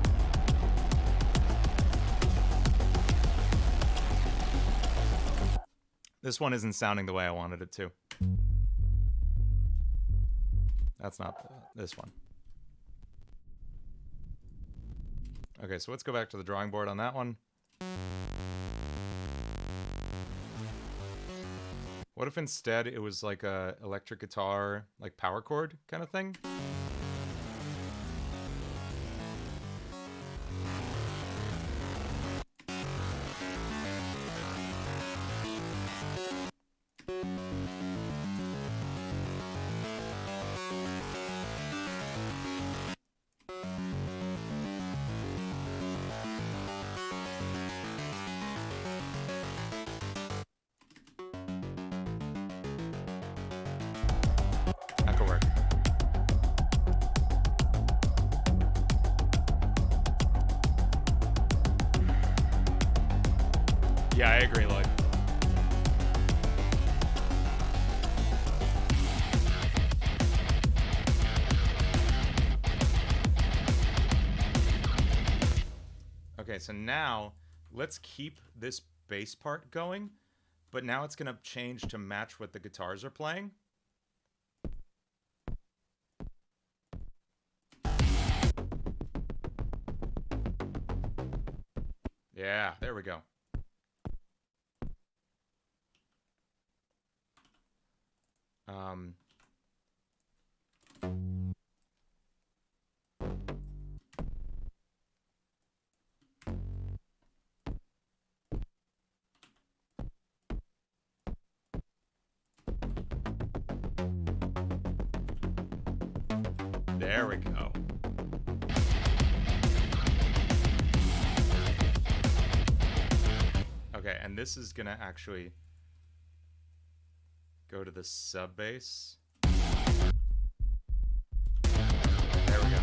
This one isn't sounding the way I wanted it to. That's not this one. Okay, so let's go back to the drawing board on that one. What if instead it was like a electric guitar, like power chord kind of thing? Yeah, I agree, Lloyd. so now let's keep this bass part going, but now it's going to change to match what the guitars are playing. Yeah, there we go. There we go. Okay, and this is gonna actually go to the sub bass. There we go.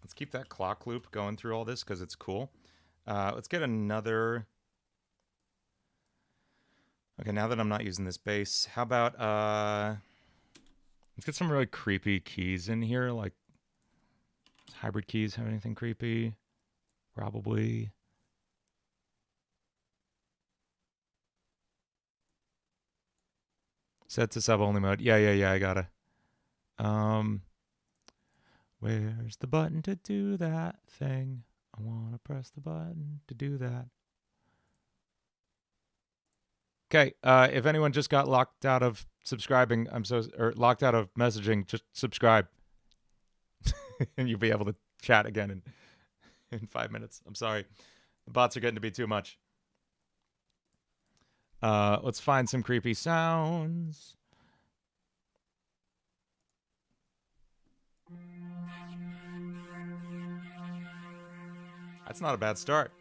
Let's keep that clock loop going through all this because it's cool. Let's get another. Okay, now that I'm not using this bass, how about let's get some really creepy keys in here, like does hybrid keys have anything creepy? Probably. Set to sub only mode. Yeah, I gotta. Where's the button to do that thing? I wanna press the button to do that. Okay, if anyone just got locked out of subscribing, or locked out of messaging, just subscribe. And you'll be able to chat again in 5 minutes. I'm sorry. The bots are getting to be too much. Let's find some creepy sounds. That's not a bad start.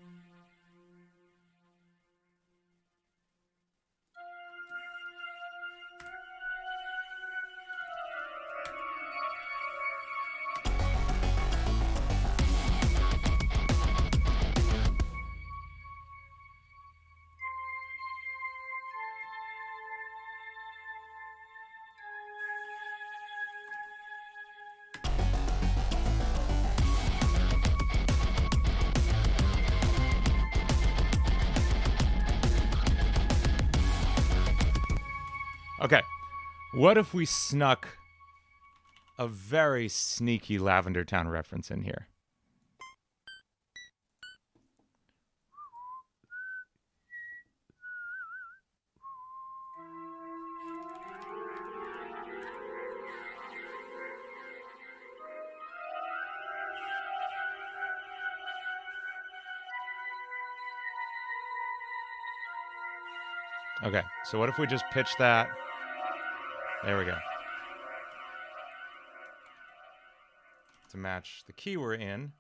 Okay, what if we snuck a very sneaky Lavender Town reference in here? Okay, so what if we just pitch that? There we go. To match the key we're in.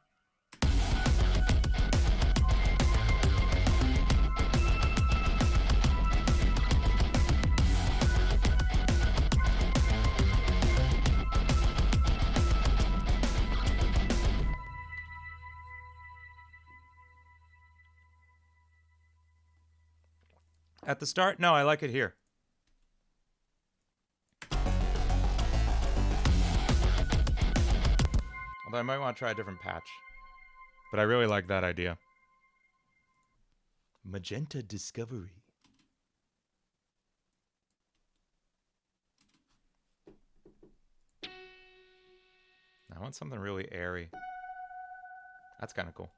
At the start? No, I like it here. Although I might want to try a different patch. But I really like that idea. Magenta Discovery. I want something really airy. That's kind of cool.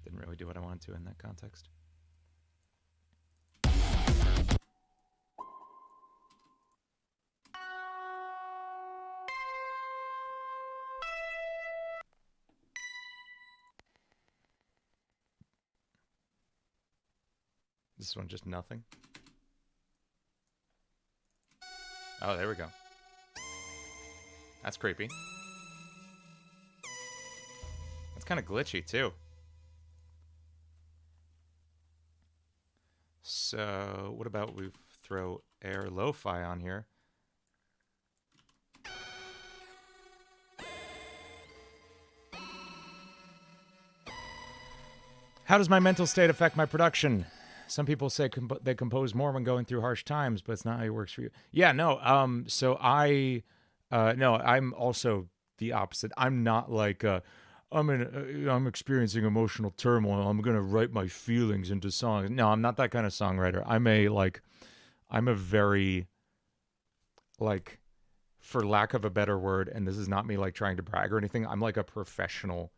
Didn't really do what I wanted to in that context. This one just nothing. Oh, there we go. That's creepy. That's kind of glitchy too. So, what about we throw air lo-fi on here? How does my mental state affect my production? Some people say they compose more when going through harsh times, but it's not how it works for you. Yeah, no. So no, I'm also the opposite. I'm not like, I'm experiencing emotional turmoil. I'm gonna write my feelings into songs. No, I'm not that kind of songwriter. I'm a very, like, for lack of a better word, and this is not me like trying to brag or anything. I'm like a professional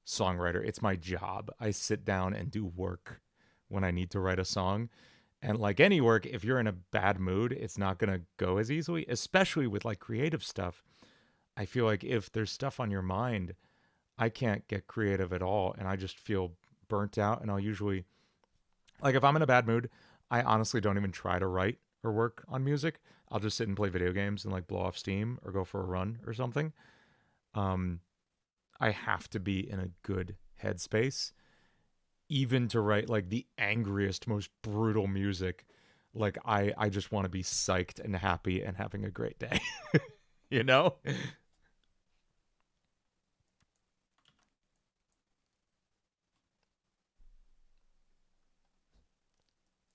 songwriter. It's my job. I sit down and do work when I need to write a song. And like any work, if you're in a bad mood, it's not going to go as easily, especially with like creative stuff. I feel like if there's stuff on your mind, I can't get creative at all. And I just feel burnt out. And I'll usually, like, if I'm in a bad mood, I honestly don't even try to write or work on music. I'll just sit and play video games and like blow off steam or go for a run or something. Um, I have to be in a good headspace, even to write like the angriest, most brutal music. Like I just want to be psyched and happy and having a great day. You know?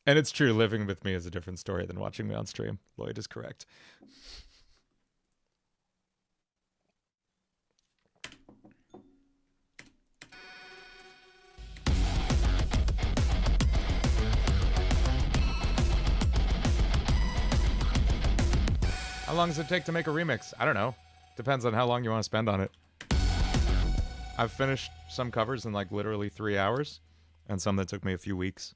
And it's true, living with me is a different story than watching me on stream. Lloyd is correct. How long does it take to make a remix? I don't know. Depends on how long you want to spend on it. I've finished some covers in like literally 3 hours, and some that took me a few weeks.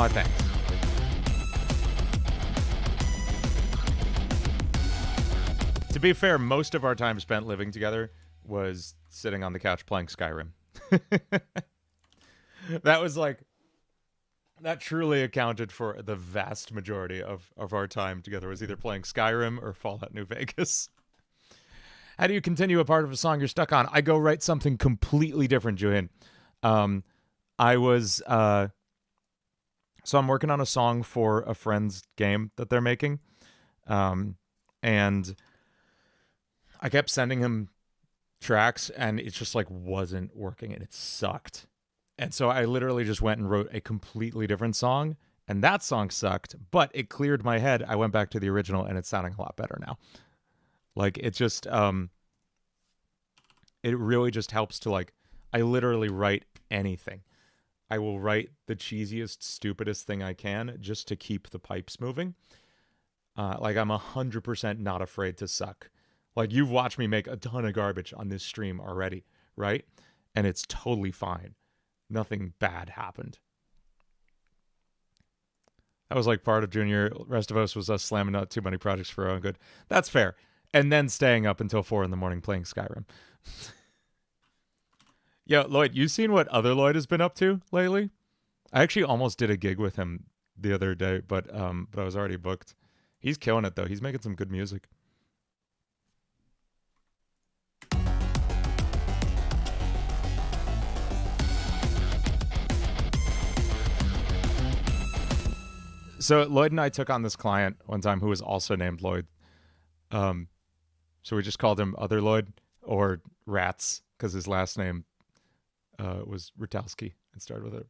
Oh, thanks. To be fair, most of our time spent living together was sitting on the couch playing Skyrim. That was like, that truly accounted for the vast majority of our time together, was either playing Skyrim or Fallout New Vegas. How do you continue a part of a song you're stuck on? I go write something completely different, Julian. I was, so I'm working on a song for a friend's game that they're making. And I kept sending him tracks and it just like wasn't working and it sucked. And so I literally just went and wrote a completely different song, and that song sucked, but it cleared my head. I went back to the original and it's sounding a lot better now. Like it just it really just helps to like, I literally write anything. I will write the cheesiest, stupidest thing I can just to keep the pipes moving. Like I'm 100% not afraid to suck. Like you've watched me make a ton of garbage on this stream already, right? And it's totally fine. Nothing bad happened. That was like part of Junior. The rest of us was us slamming out too many projects for our own good. That's fair. And then staying up until 4 a.m. playing Skyrim. Yo, Lloyd, you seen what other Lloyd has been up to lately? I actually almost did a gig with him the other day, but I was already booked. He's killing it though. He's making some good music. So Lloyd and I took on this client one time who was also named Lloyd. So we just called him Other Lloyd, or Rats, because his last name was Rutalski and started with it.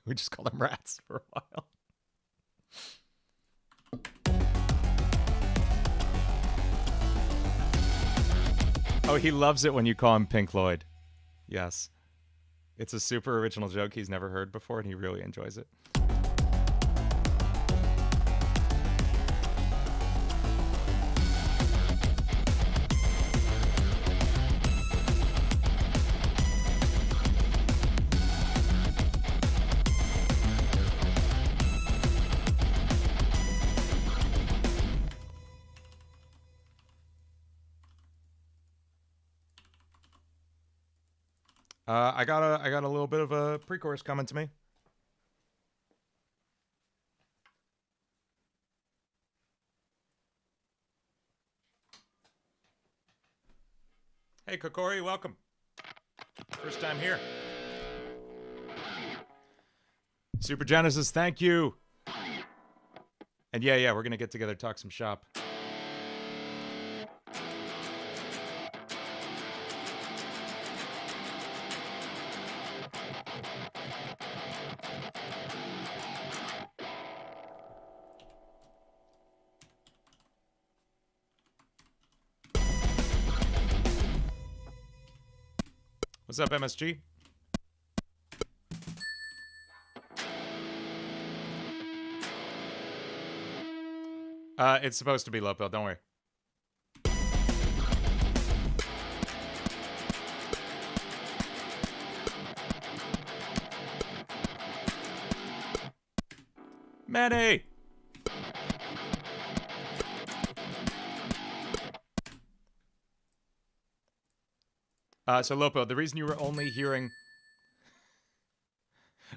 We just called him Rats for a while. Oh, he loves it when you call him Pink Lloyd. Yes. It's a super original joke he's never heard before, and he really enjoys it. I got a little bit of a pre-chorus coming to me. Hey, Kokori, welcome. First time here. Super Genesis, thank you. And yeah, we're gonna get together, talk some shop. What's up, MSG? It's supposed to be Lopo, don't worry. Manny! So Lopo, the reason you were only hearing...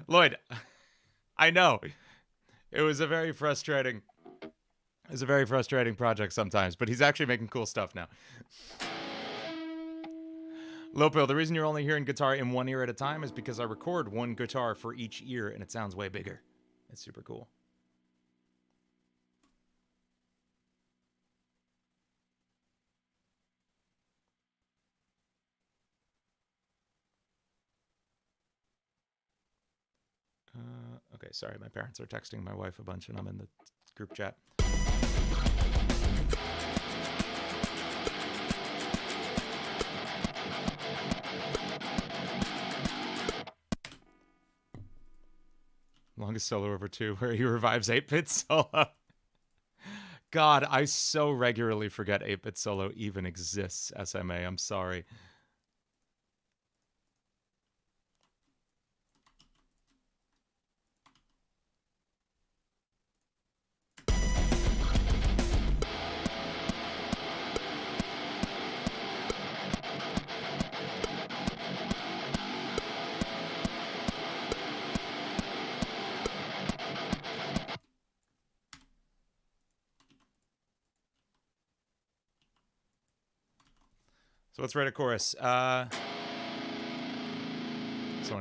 Lloyd, I know. It was a very frustrating... It's a very frustrating project sometimes, but he's actually making cool stuff now. Lopo, the reason you're only hearing guitar in one ear at a time is because I record one guitar for each ear, and it sounds way bigger. It's super cool. Okay, sorry, my parents are texting my wife a bunch, and I'm in the group chat. Longest solo over 2, where he revives 8-bit solo. God, I so regularly forget 8-bit solo even exists, SMA. I'm sorry. So let's write a chorus. Someone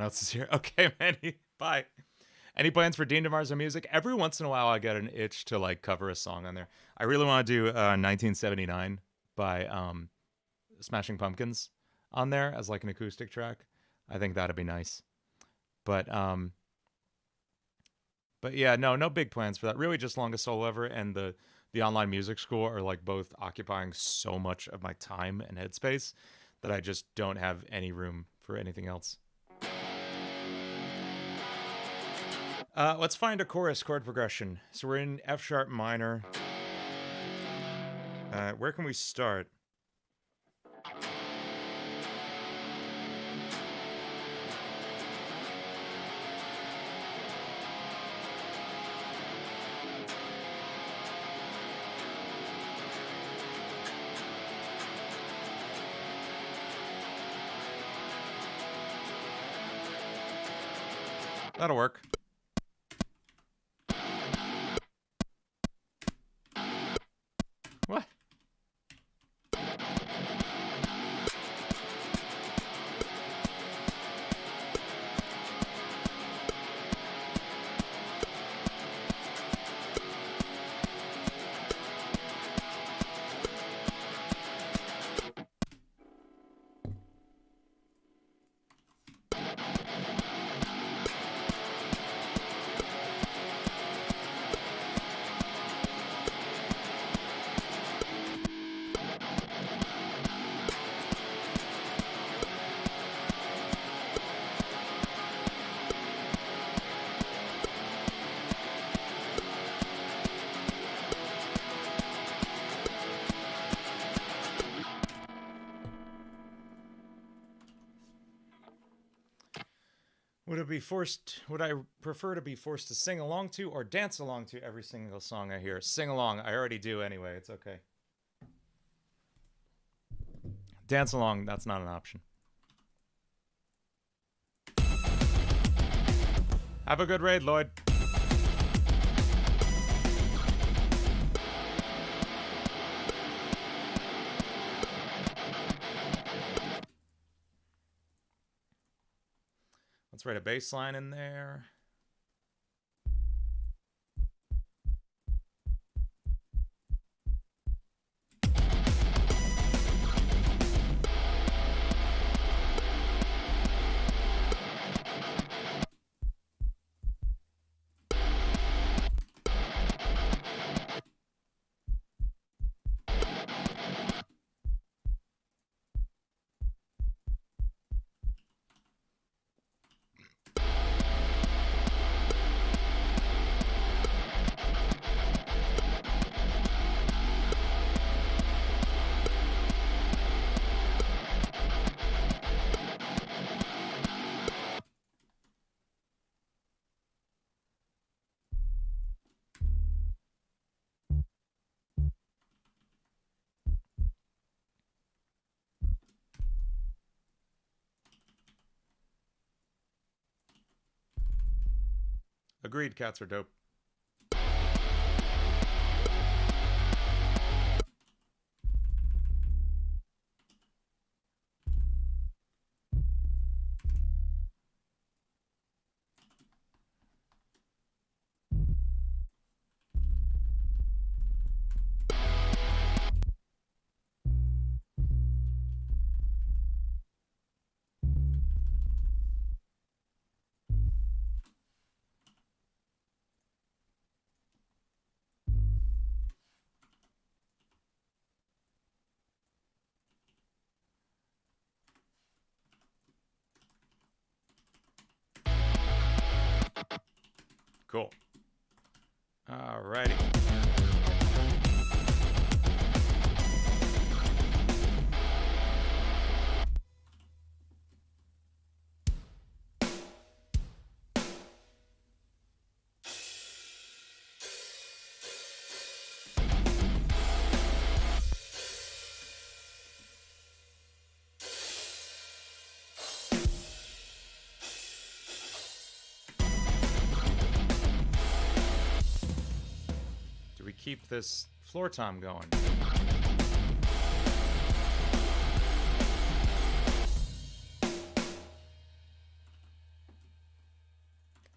else is here. Okay, Manny. Bye. Any plans for Dean DeMarzo music? Every once in a while, I get an itch to like cover a song on there. I really want to do 1979 by Smashing Pumpkins on there as like an acoustic track. I think that'd be nice. But yeah, no big plans for that. Really, just Longest Solo Ever and the online music school are like both occupying so much of my time and headspace that I just don't have any room for anything else. Let's find a chorus chord progression. So we're in F sharp minor. Where can we start? That'll work. What? Would I prefer to be forced to sing along to or dance along to every single song I hear? Sing along. I already do anyway. It's okay. Dance along, that's not an option. Have a good raid, Lloyd. Let's write a bass line in there. Agreed, cats are dope. Cool. Alrighty. Keep this floor tom going.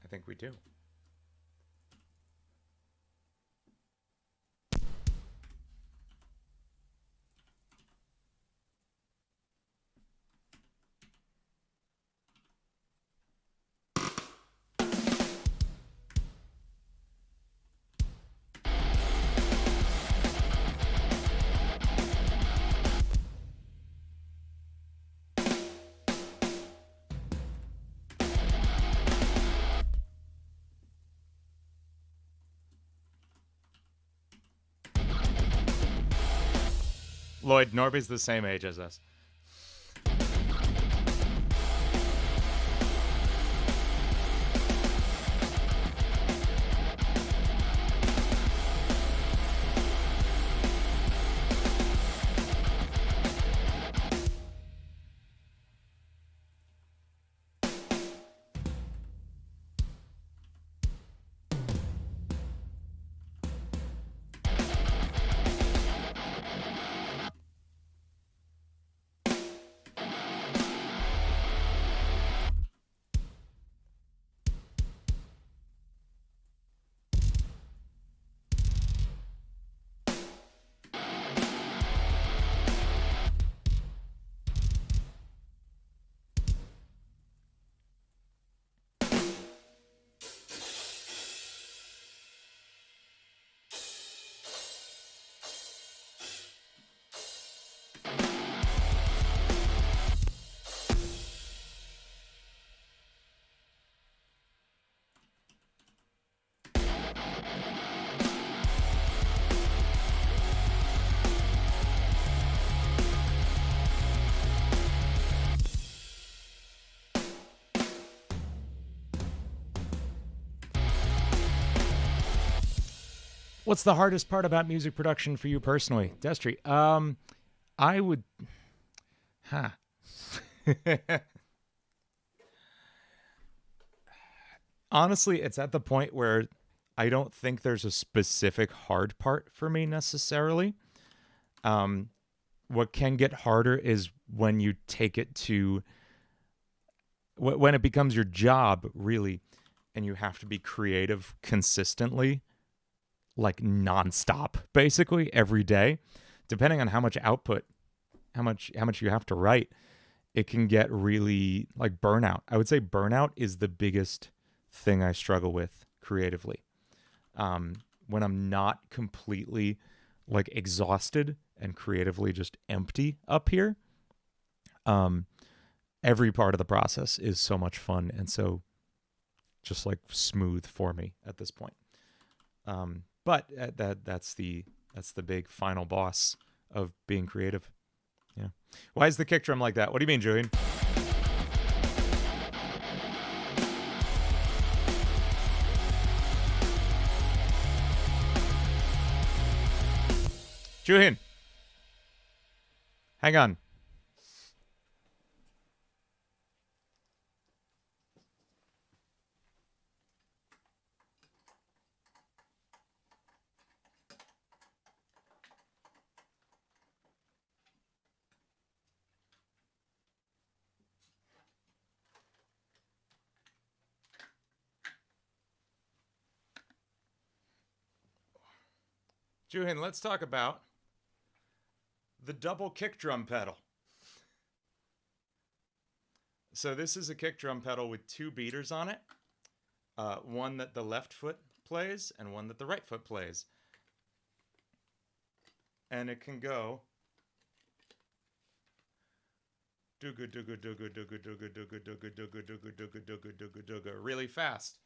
I think we do. Lloyd, Norby's the same age as us. What's the hardest part about music production for you personally, Destry? I would, honestly, it's at the point where I don't think there's a specific hard part for me necessarily. What can get harder is when you take it to when it becomes your job, really, and you have to be creative consistently, like nonstop, basically every day, depending on how much output, how much you have to write, it can get really like burnout. I would say burnout is the biggest thing I struggle with creatively. When I'm not completely like exhausted and creatively just empty up here, every part of the process is so much fun and so just like smooth for me at this point. But that's the big final boss of being creative. Yeah. Why is the kick drum like that? What do you mean, Julian? Julian, hang on. Julian, let's talk about the double kick drum pedal. So this is a kick drum pedal with two beaters on it. One that the left foot plays and one that the right foot plays. And it can go really fast.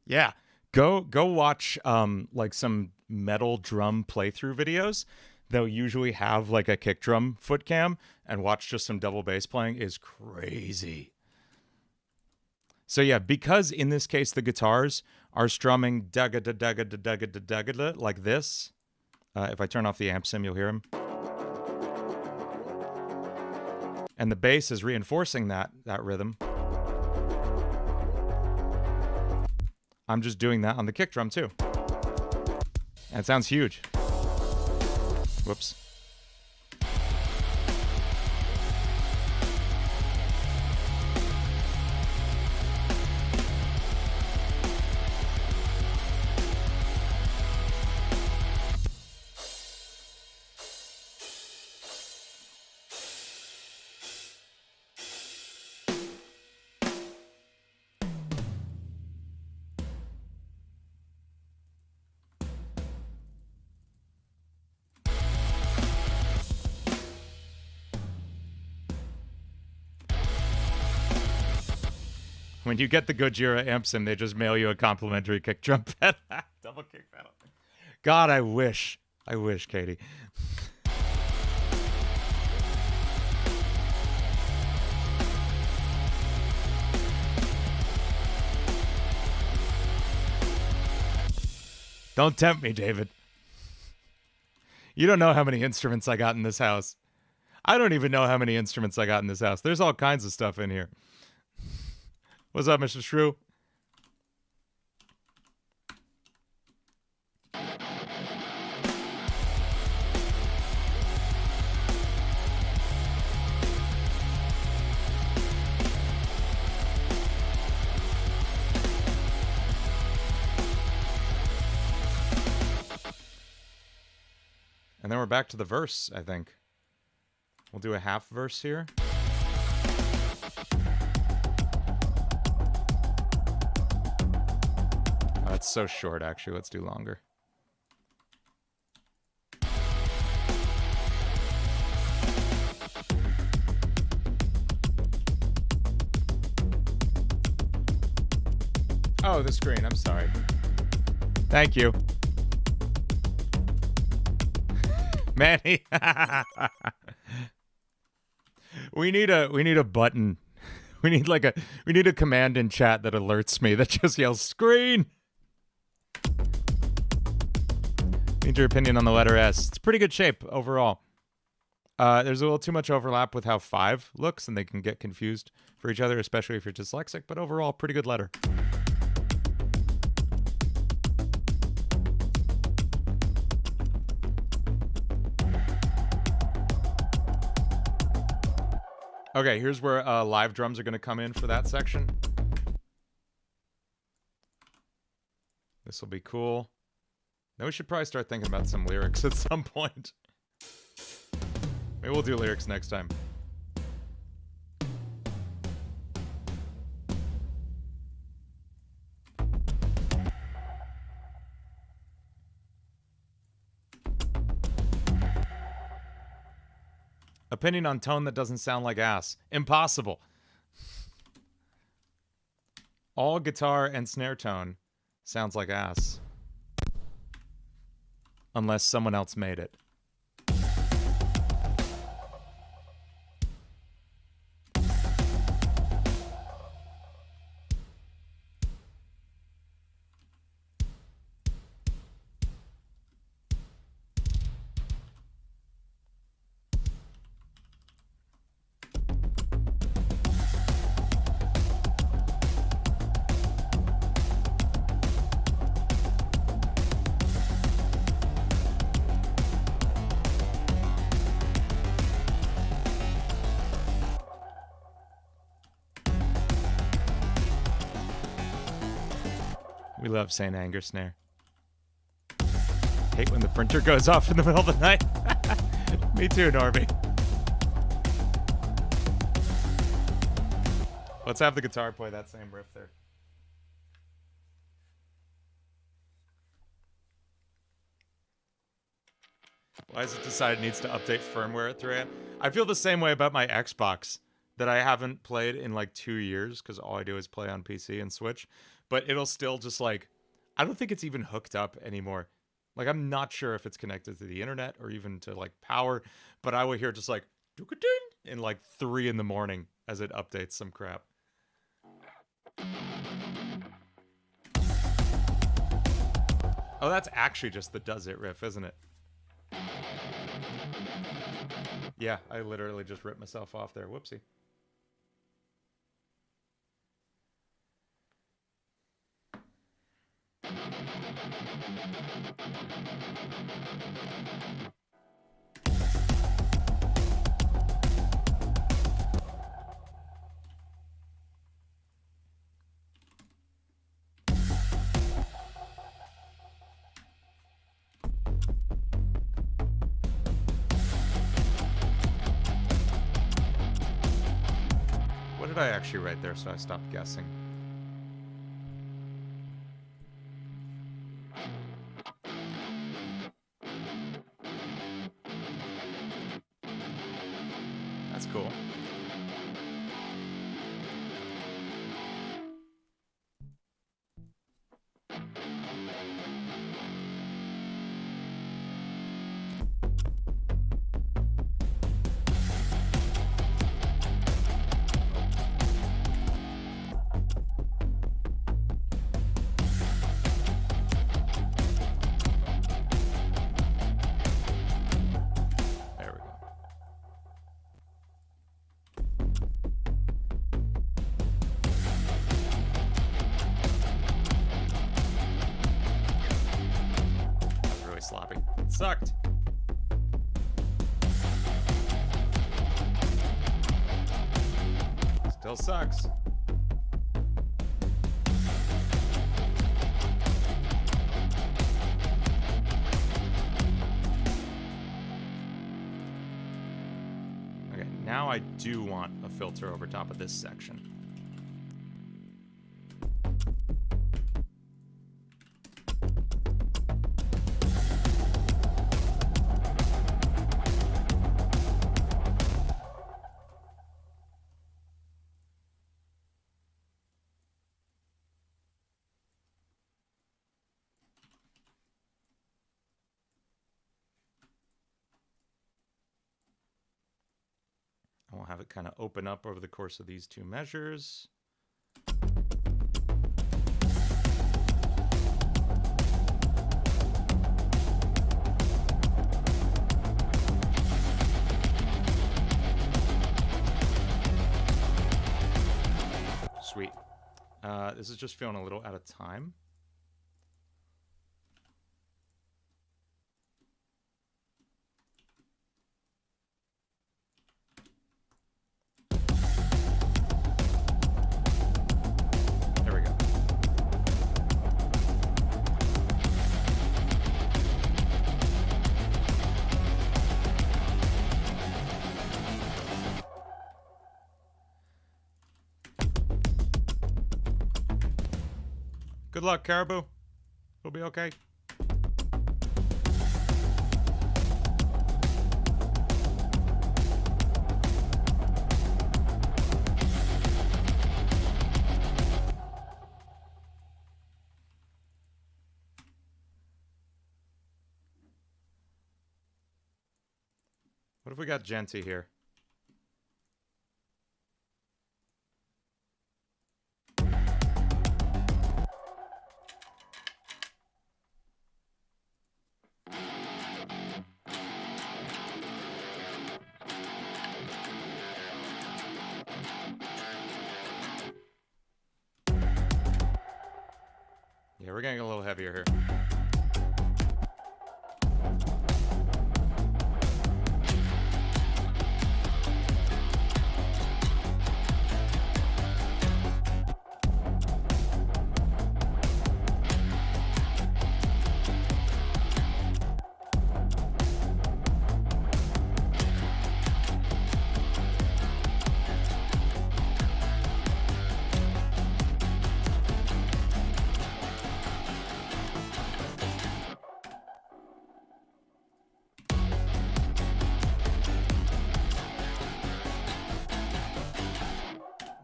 Yeah, go watch like some metal drum playthrough videos. They'll usually have like a kick drum foot cam, and watch just some double bass playing is crazy. So yeah, because in this case the guitars are strumming dagga da dagga da dagga da dagga da like this. If I turn off the amp sim, you'll hear him. And the bass is reinforcing that rhythm. I'm just doing that on the kick drum too. And it sounds huge. Whoops. When you get the Gojira amp sim, they just mail you a complimentary kick drum pedal. Double kick pedal. God, I wish. I wish, Katie. Don't tempt me, David. You don't know how many instruments I got in this house. I don't even know how many instruments I got in this house. There's all kinds of stuff in here. What's up, Mr. Shrew? And then we're back to the verse, I think. We'll do a half verse here. It's so short, actually. Let's do longer. Oh, the screen. I'm sorry. Thank you. Manny. We need a button. We need a command in chat that alerts me that just yells screen. Need your opinion on the letter S. It's pretty good shape overall. There's a little too much overlap with how 5 looks, and they can get confused for each other, especially if you're dyslexic, but overall, pretty good letter. Okay, here's where live drums are going to come in for that section. This will be cool. Now we should probably start thinking about some lyrics at some point. Maybe we'll do lyrics next time. Opinion on tone that doesn't sound like ass. Impossible. All guitar and snare tone sounds like ass. Unless someone else made it. We love St. Anger Snare. Hate when the printer goes off in the middle of the night. Me too, Normie. Let's have the guitar play that same riff there. Why has it decided it needs to update firmware at 3 a.m.? I feel the same way about my Xbox that I haven't played in like 2 years because all I do is play on PC and Switch. But it'll still just like, I don't think it's even hooked up anymore. Like, I'm not sure if it's connected to the internet or even to like power, but I will hear just like in like 3 in the morning as it updates some crap. Oh, that's actually just the does it riff, isn't it? Yeah, I literally just ripped myself off there. Whoopsie. What did I actually write there so I stopped guessing? That's cool. Sloppy. It sucked. Still sucks. Okay, now I do want a filter over top of this section. We'll have it kind of open up over the course of these two measures. Sweet. This is just feeling a little out of time. Good luck, Caribou. It'll be okay. What if we got Genty here? Yeah, we're getting a little heavier here.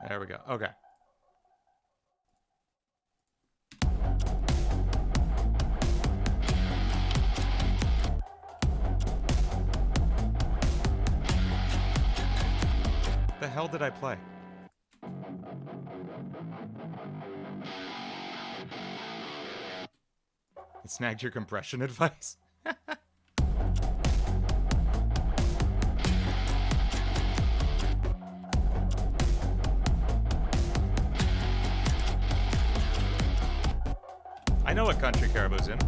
There we go. Okay. The hell did I play? It snagged your compression advice? I know what country Caribou's in.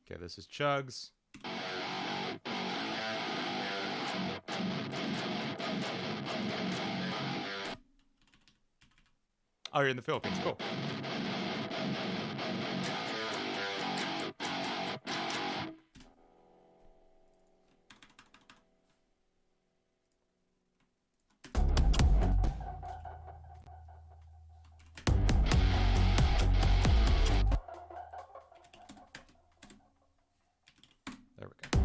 Okay, this is Chugs. Oh, you're in the Philippines. Cool. There we go.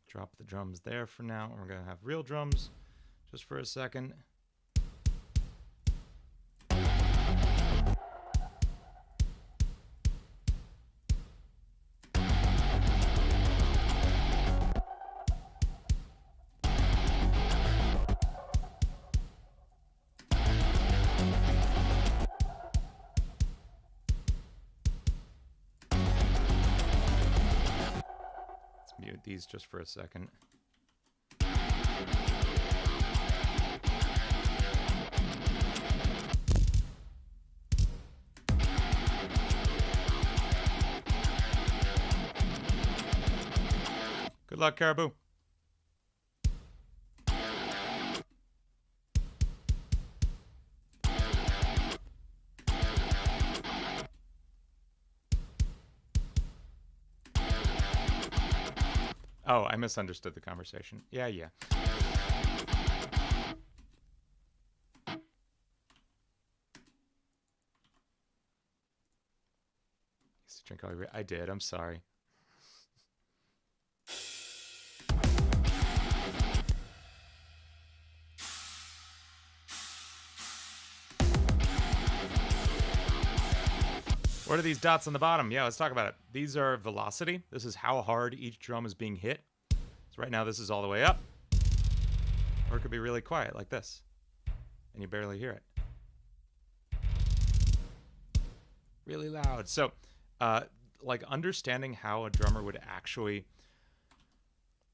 Drop the drums there for now. And we're going to have real drums just for a second. Mute these just for a second. Good luck, Caribou. Oh, I misunderstood the conversation. Yeah. Used to drink all your... I did. I'm sorry. What are these dots on the bottom? Yeah, let's talk about it. These are velocity. This is how hard each drum is being hit. So right now this is all the way up. Or it could be really quiet like this. And you barely hear it. Really loud. So, like understanding how a drummer would actually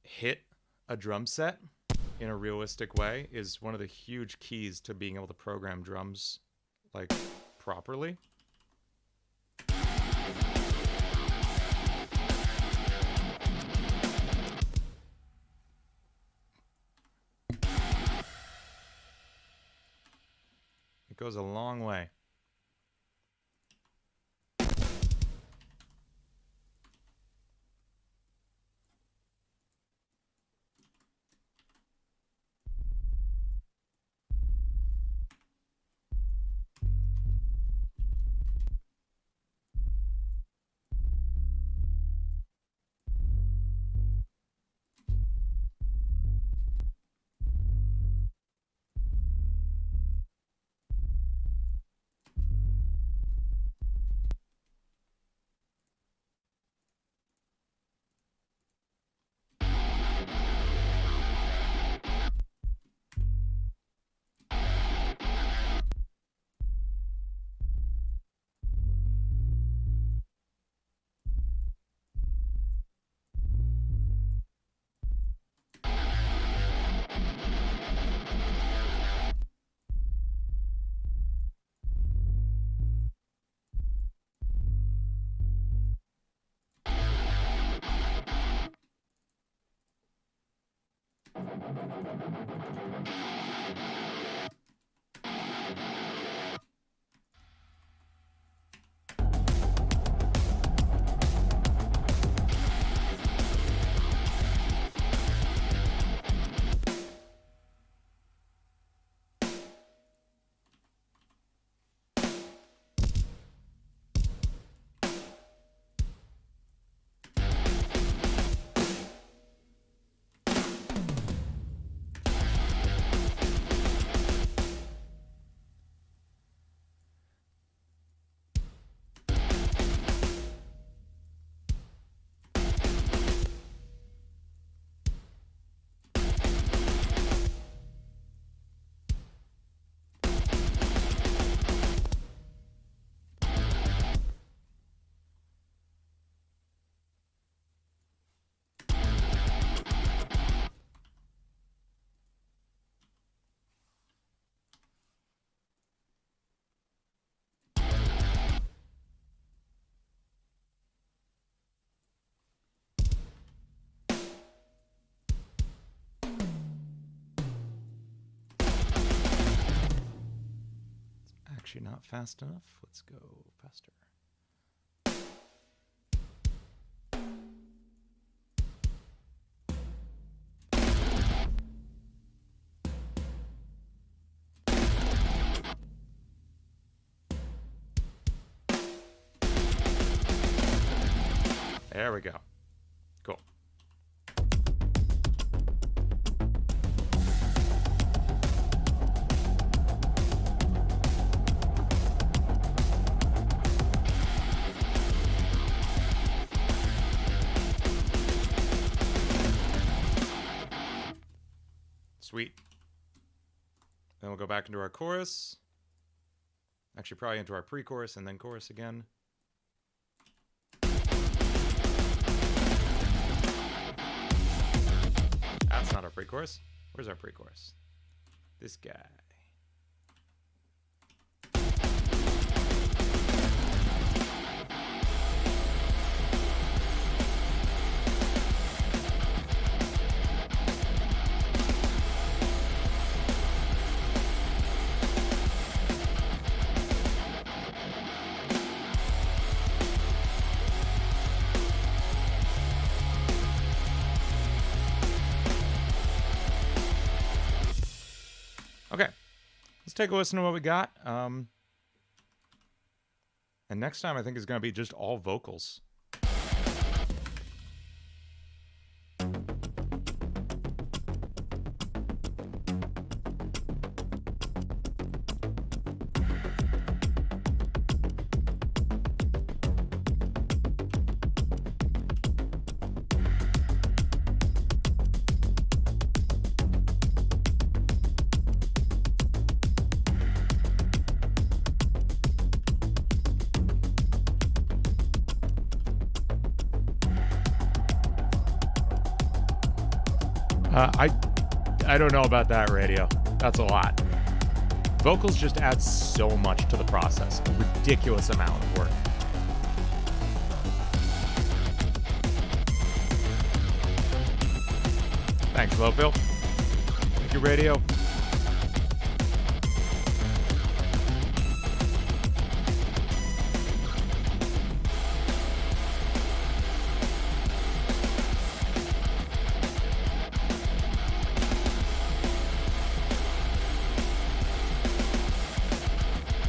hit a drum set in a realistic way is one of the huge keys to being able to program drums like properly. It goes a long way. Actually not fast enough. Let's go faster. There we go. Cool. Sweet. Then we'll go back into our chorus. Actually, probably into our pre-chorus and then chorus again. That's not our pre-chorus. Where's our pre-chorus? This guy. Okay, let's take a listen to what we got. And next time I think is going to be just all vocals. I don't know about that, radio. That's a lot. Vocals just add so much to the process. A ridiculous amount of work. Thanks, Lopil. Thank you, radio.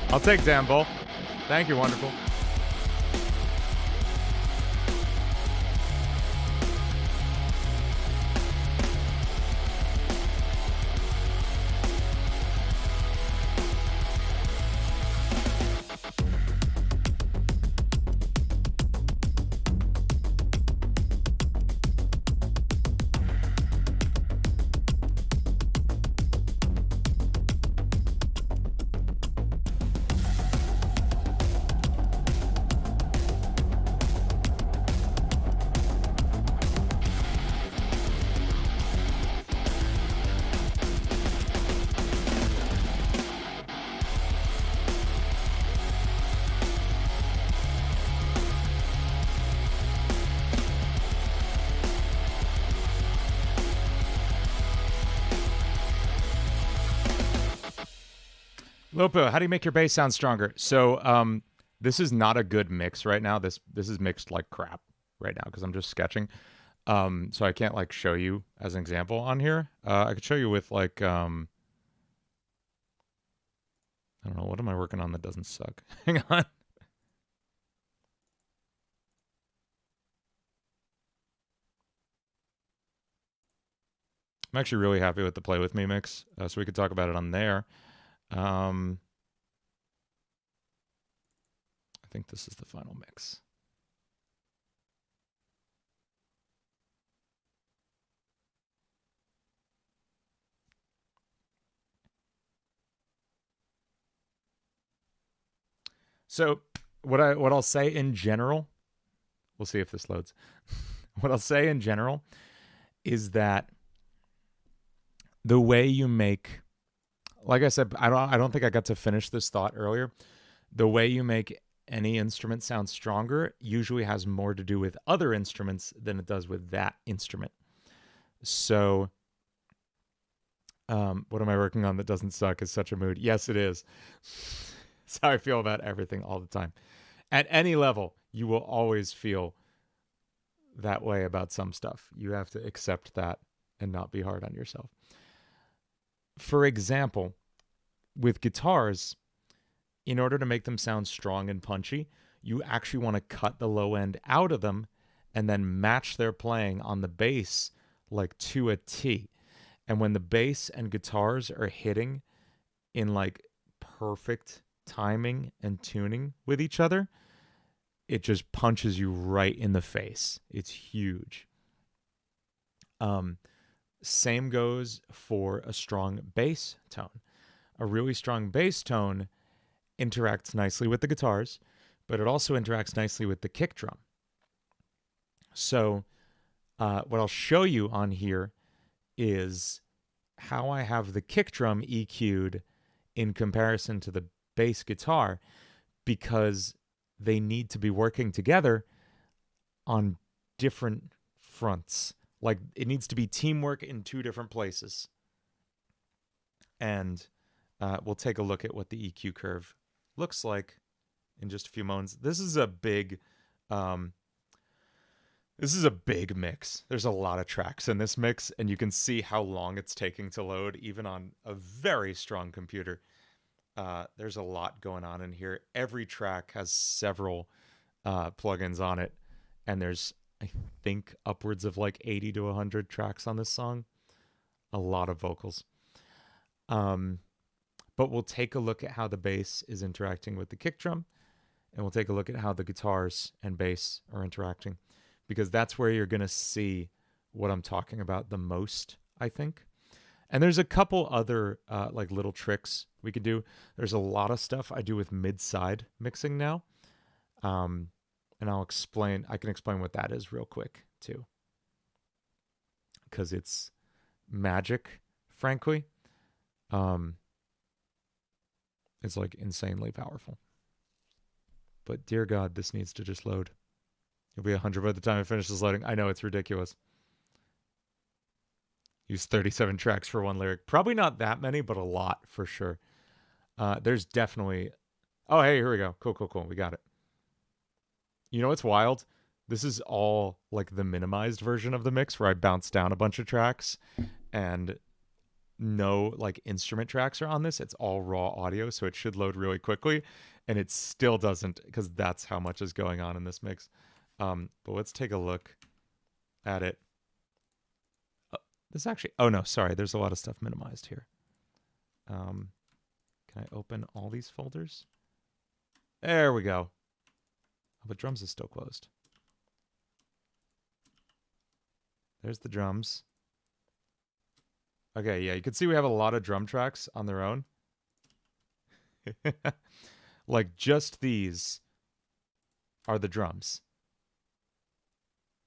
I'll take Dan Bull. Thank you, wonderful. Lopo, how do you make your bass sound stronger? So this is not a good mix right now. This is mixed like crap right now because I'm just sketching. So I can't like show you as an example on here. I could show you with like I don't know, what am I working on that doesn't suck? Hang on. I'm actually really happy with the Play With Me mix, so we could talk about it on there. I think this is the final mix. So what I'll say in general, we'll see if this loads. What I'll say in general is that the way you make, like I said, I don't think I got to finish this thought earlier. The way you make any instrument sound stronger usually has more to do with other instruments than it does with that instrument. So what am I working on that doesn't suck is such a mood. Yes, it is. That's how I feel about everything all the time. At any level, you will always feel that way about some stuff. You have to accept that and not be hard on yourself. For example, with guitars, in order to make them sound strong and punchy, you actually want to cut the low end out of them and then match their playing on the bass like to a T. And when the bass and guitars are hitting in like perfect timing and tuning with each other, it just punches you right in the face. It's huge. Same goes for a strong bass tone. A really strong bass tone interacts nicely with the guitars, but it also interacts nicely with the kick drum. So what I'll show you on here is how I have the kick drum EQ'd in comparison to the bass guitar, because they need to be working together on different fronts. Like, it needs to be teamwork in two different places. And we'll take a look at what the EQ curve looks like in just a few moments. This is a big mix. There's a lot of tracks in this mix, and you can see how long it's taking to load, even on a very strong computer. There's a lot going on in here. Every track has several plugins on it, and there's, I think, upwards of like 80 to 100 tracks on this song. A lot of vocals. But we'll take a look at how the bass is interacting with the kick drum, and we'll take a look at how the guitars and bass are interacting, because that's where you're going to see what I'm talking about the most, I think. And there's a couple other like little tricks we could do. There's a lot of stuff I do with mid-side mixing now. And I can explain what that is real quick too, because it's magic, frankly. It's like insanely powerful. But dear God, this needs to just load. It'll be 100 by the time it finishes loading. I know, it's ridiculous. Use 37 tracks for one lyric. Probably not that many, but a lot for sure. There's definitely... Oh, hey, here we go. Cool. We got it. You know what's wild? This is all like the minimized version of the mix where I bounce down a bunch of tracks, and no like instrument tracks are on this. It's all raw audio, so it should load really quickly, and it still doesn't, because that's how much is going on in this mix. But let's take a look at it. This actually, oh no, sorry, there's a lot of stuff minimized here. Can I open all these folders? There we go. Oh, but drums is still closed. There's the drums. Okay, yeah, you can see we have a lot of drum tracks on their own. Like, just these are the drums.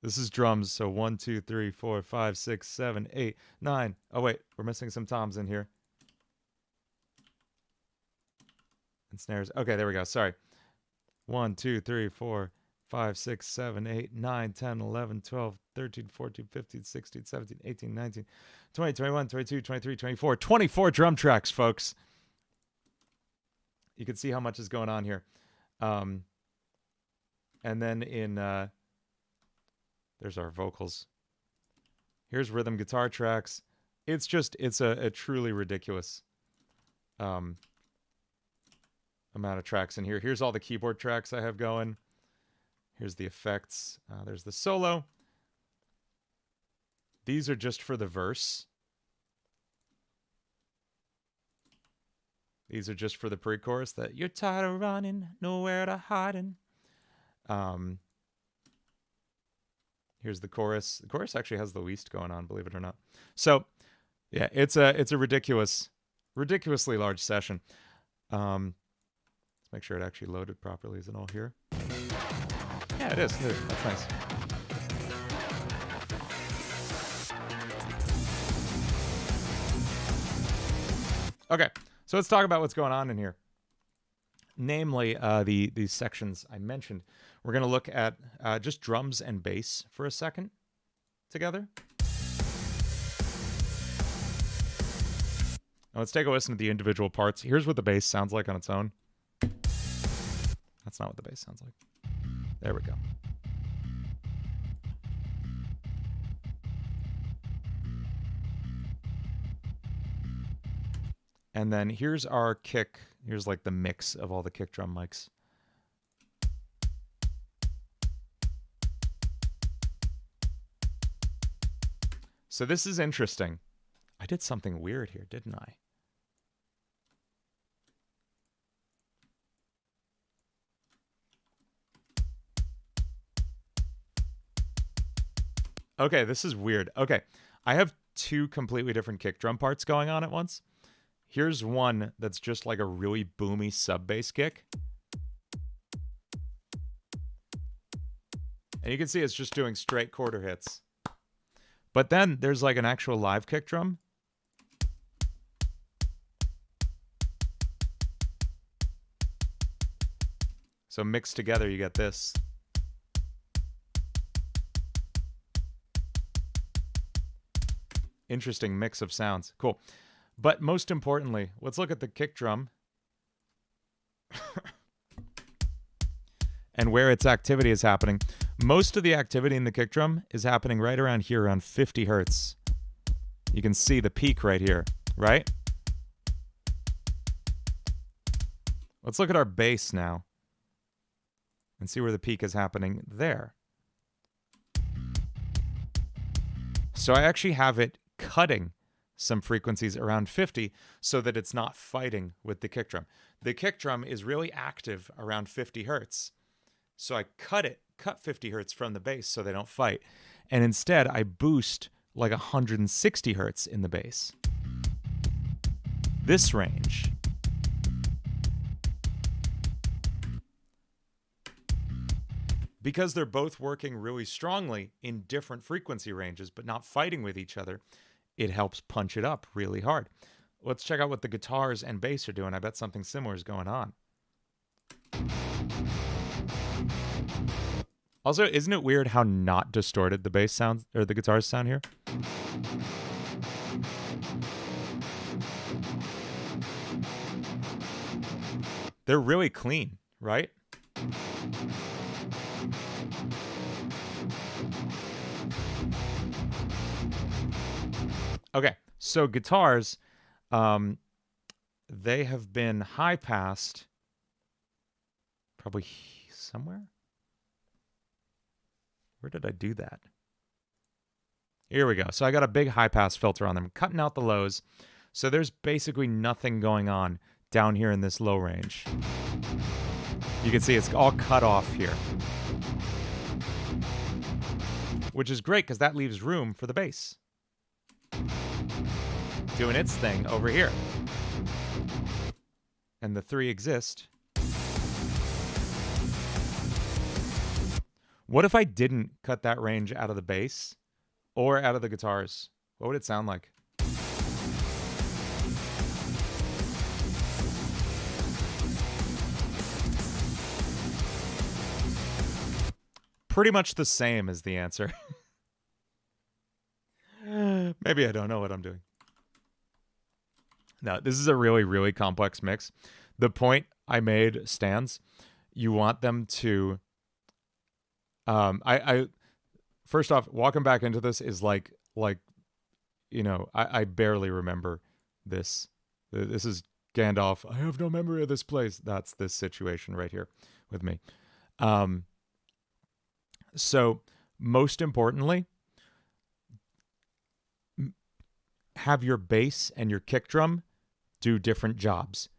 This is drums, so 1, 2, 3, 4, 5, 6, 7, 8, 9. Oh, wait, we're missing some toms in here. And snares. Okay, there we go, sorry. 1, 2, 3, 4, 5, 6, 7, 8, 9, 10, 11, 12, 13, 14, 15, 16, 17, 18, 19, 20, 21, 22, 23, 24. 24 drum tracks, folks. You can see how much is going on here. And then in... there's our vocals. Here's rhythm guitar tracks. It's just, it's a truly ridiculous amount of tracks in here. Here's all the keyboard tracks I have going. Here's the effects. There's the solo. These are just for the verse. These are just for the pre-chorus that you're tired of running, nowhere to hiding. Here's the chorus. The chorus actually has the least going on, believe it or not. So, yeah, it's a ridiculously large session. Let's make sure it actually loaded properly. Is it all here? Yeah, it is. That's nice. Okay, so let's talk about what's going on in here. Namely, these sections I mentioned. We're going to look at just drums and bass for a second together. Now let's take a listen to the individual parts. Here's what the bass sounds like on its own. That's not what the bass sounds like. There we go. And then here's our kick. Here's like the mix of all the kick drum mics. So this is interesting. I did something weird here, didn't I? Okay, this is weird. Okay, I have two completely different kick drum parts going on at once. Here's one that's just like a really boomy sub bass kick. And you can see it's just doing straight quarter hits. But then there's like an actual live kick drum. So mixed together, you get this. Interesting mix of sounds. Cool. But most importantly, let's look at the kick drum and where its activity is happening. Most of the activity in the kick drum is happening right around here, around 50 hertz. You can see the peak right here, right? Let's look at our bass now and see where the peak is happening there. So I actually have it cutting some frequencies around 50 so that it's not fighting with the kick drum. The kick drum is really active around 50 hertz. So I cut 50 hertz from the bass so they don't fight. And instead I boost like 160 hertz in the bass. This range. Because they're both working really strongly in different frequency ranges, but not fighting with each other, it helps punch it up really hard. Let's check out what the guitars and bass are doing. I bet something similar is going on. Also, isn't it weird how not distorted the bass sounds or the guitars sound here? They're really clean, right? Okay, So guitars, they have been high-passed probably somewhere. Where did I do that? Here we go. So I got a big high-pass filter on them, cutting out the lows. So there's basically nothing going on down here in this low range. You can see it's all cut off here, which is great because that leaves room for the bass doing its thing over here. And the three exist. What if I didn't cut that range out of the bass or out of the guitars? What would it sound like? Pretty much the same is the answer. Maybe I don't know what I'm doing. No, this is a really, really complex mix. The point I made stands. You want them to... first off, walking back into this is like you know, I barely remember this. This is Gandalf. I have no memory of this place. That's this situation right here with me. So most importantly, have your bass and your kick drum do different jobs.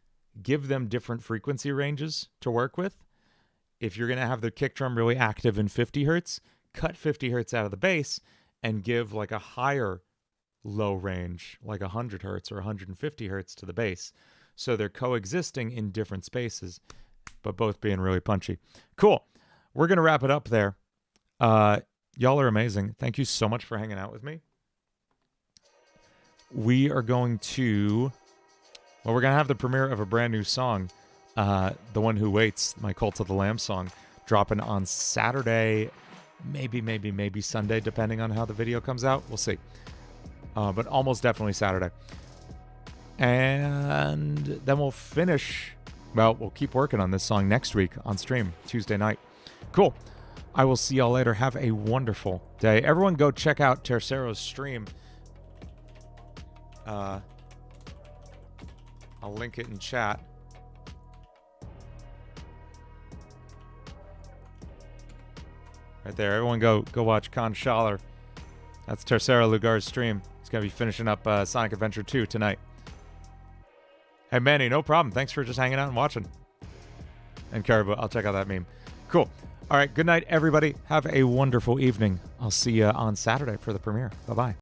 Give them different frequency ranges to work with. If you're going to have the kick drum really active in 50 hertz, cut 50 hertz out of the bass and give like a higher low range, like 100 hertz or 150 hertz to the bass. So they're coexisting in different spaces, but both being really punchy. Cool. We're going to wrap it up there. Y'all are amazing. Thank you so much for hanging out with me. We are going to... Well, we're going to have the premiere of a brand new song, The One Who Waits, my Cult of the Lamb song, dropping on Saturday, maybe Sunday, depending on how the video comes out. We'll see. But almost definitely Saturday. And then we'll finish... Well, we'll keep working on this song next week on stream, Tuesday night. Cool. I will see y'all later. Have a wonderful day. Everyone go check out Tercero's stream. I'll link it in chat. Right there. Everyone go watch Con Schaller. That's Tercero Lugar's stream. He's going to be finishing up Sonic Adventure 2 tonight. Hey, Manny, no problem. Thanks for just hanging out and watching. And Caribou, I'll check out that meme. Cool. All right, good night, everybody. Have a wonderful evening. I'll see you on Saturday for the premiere. Bye-bye.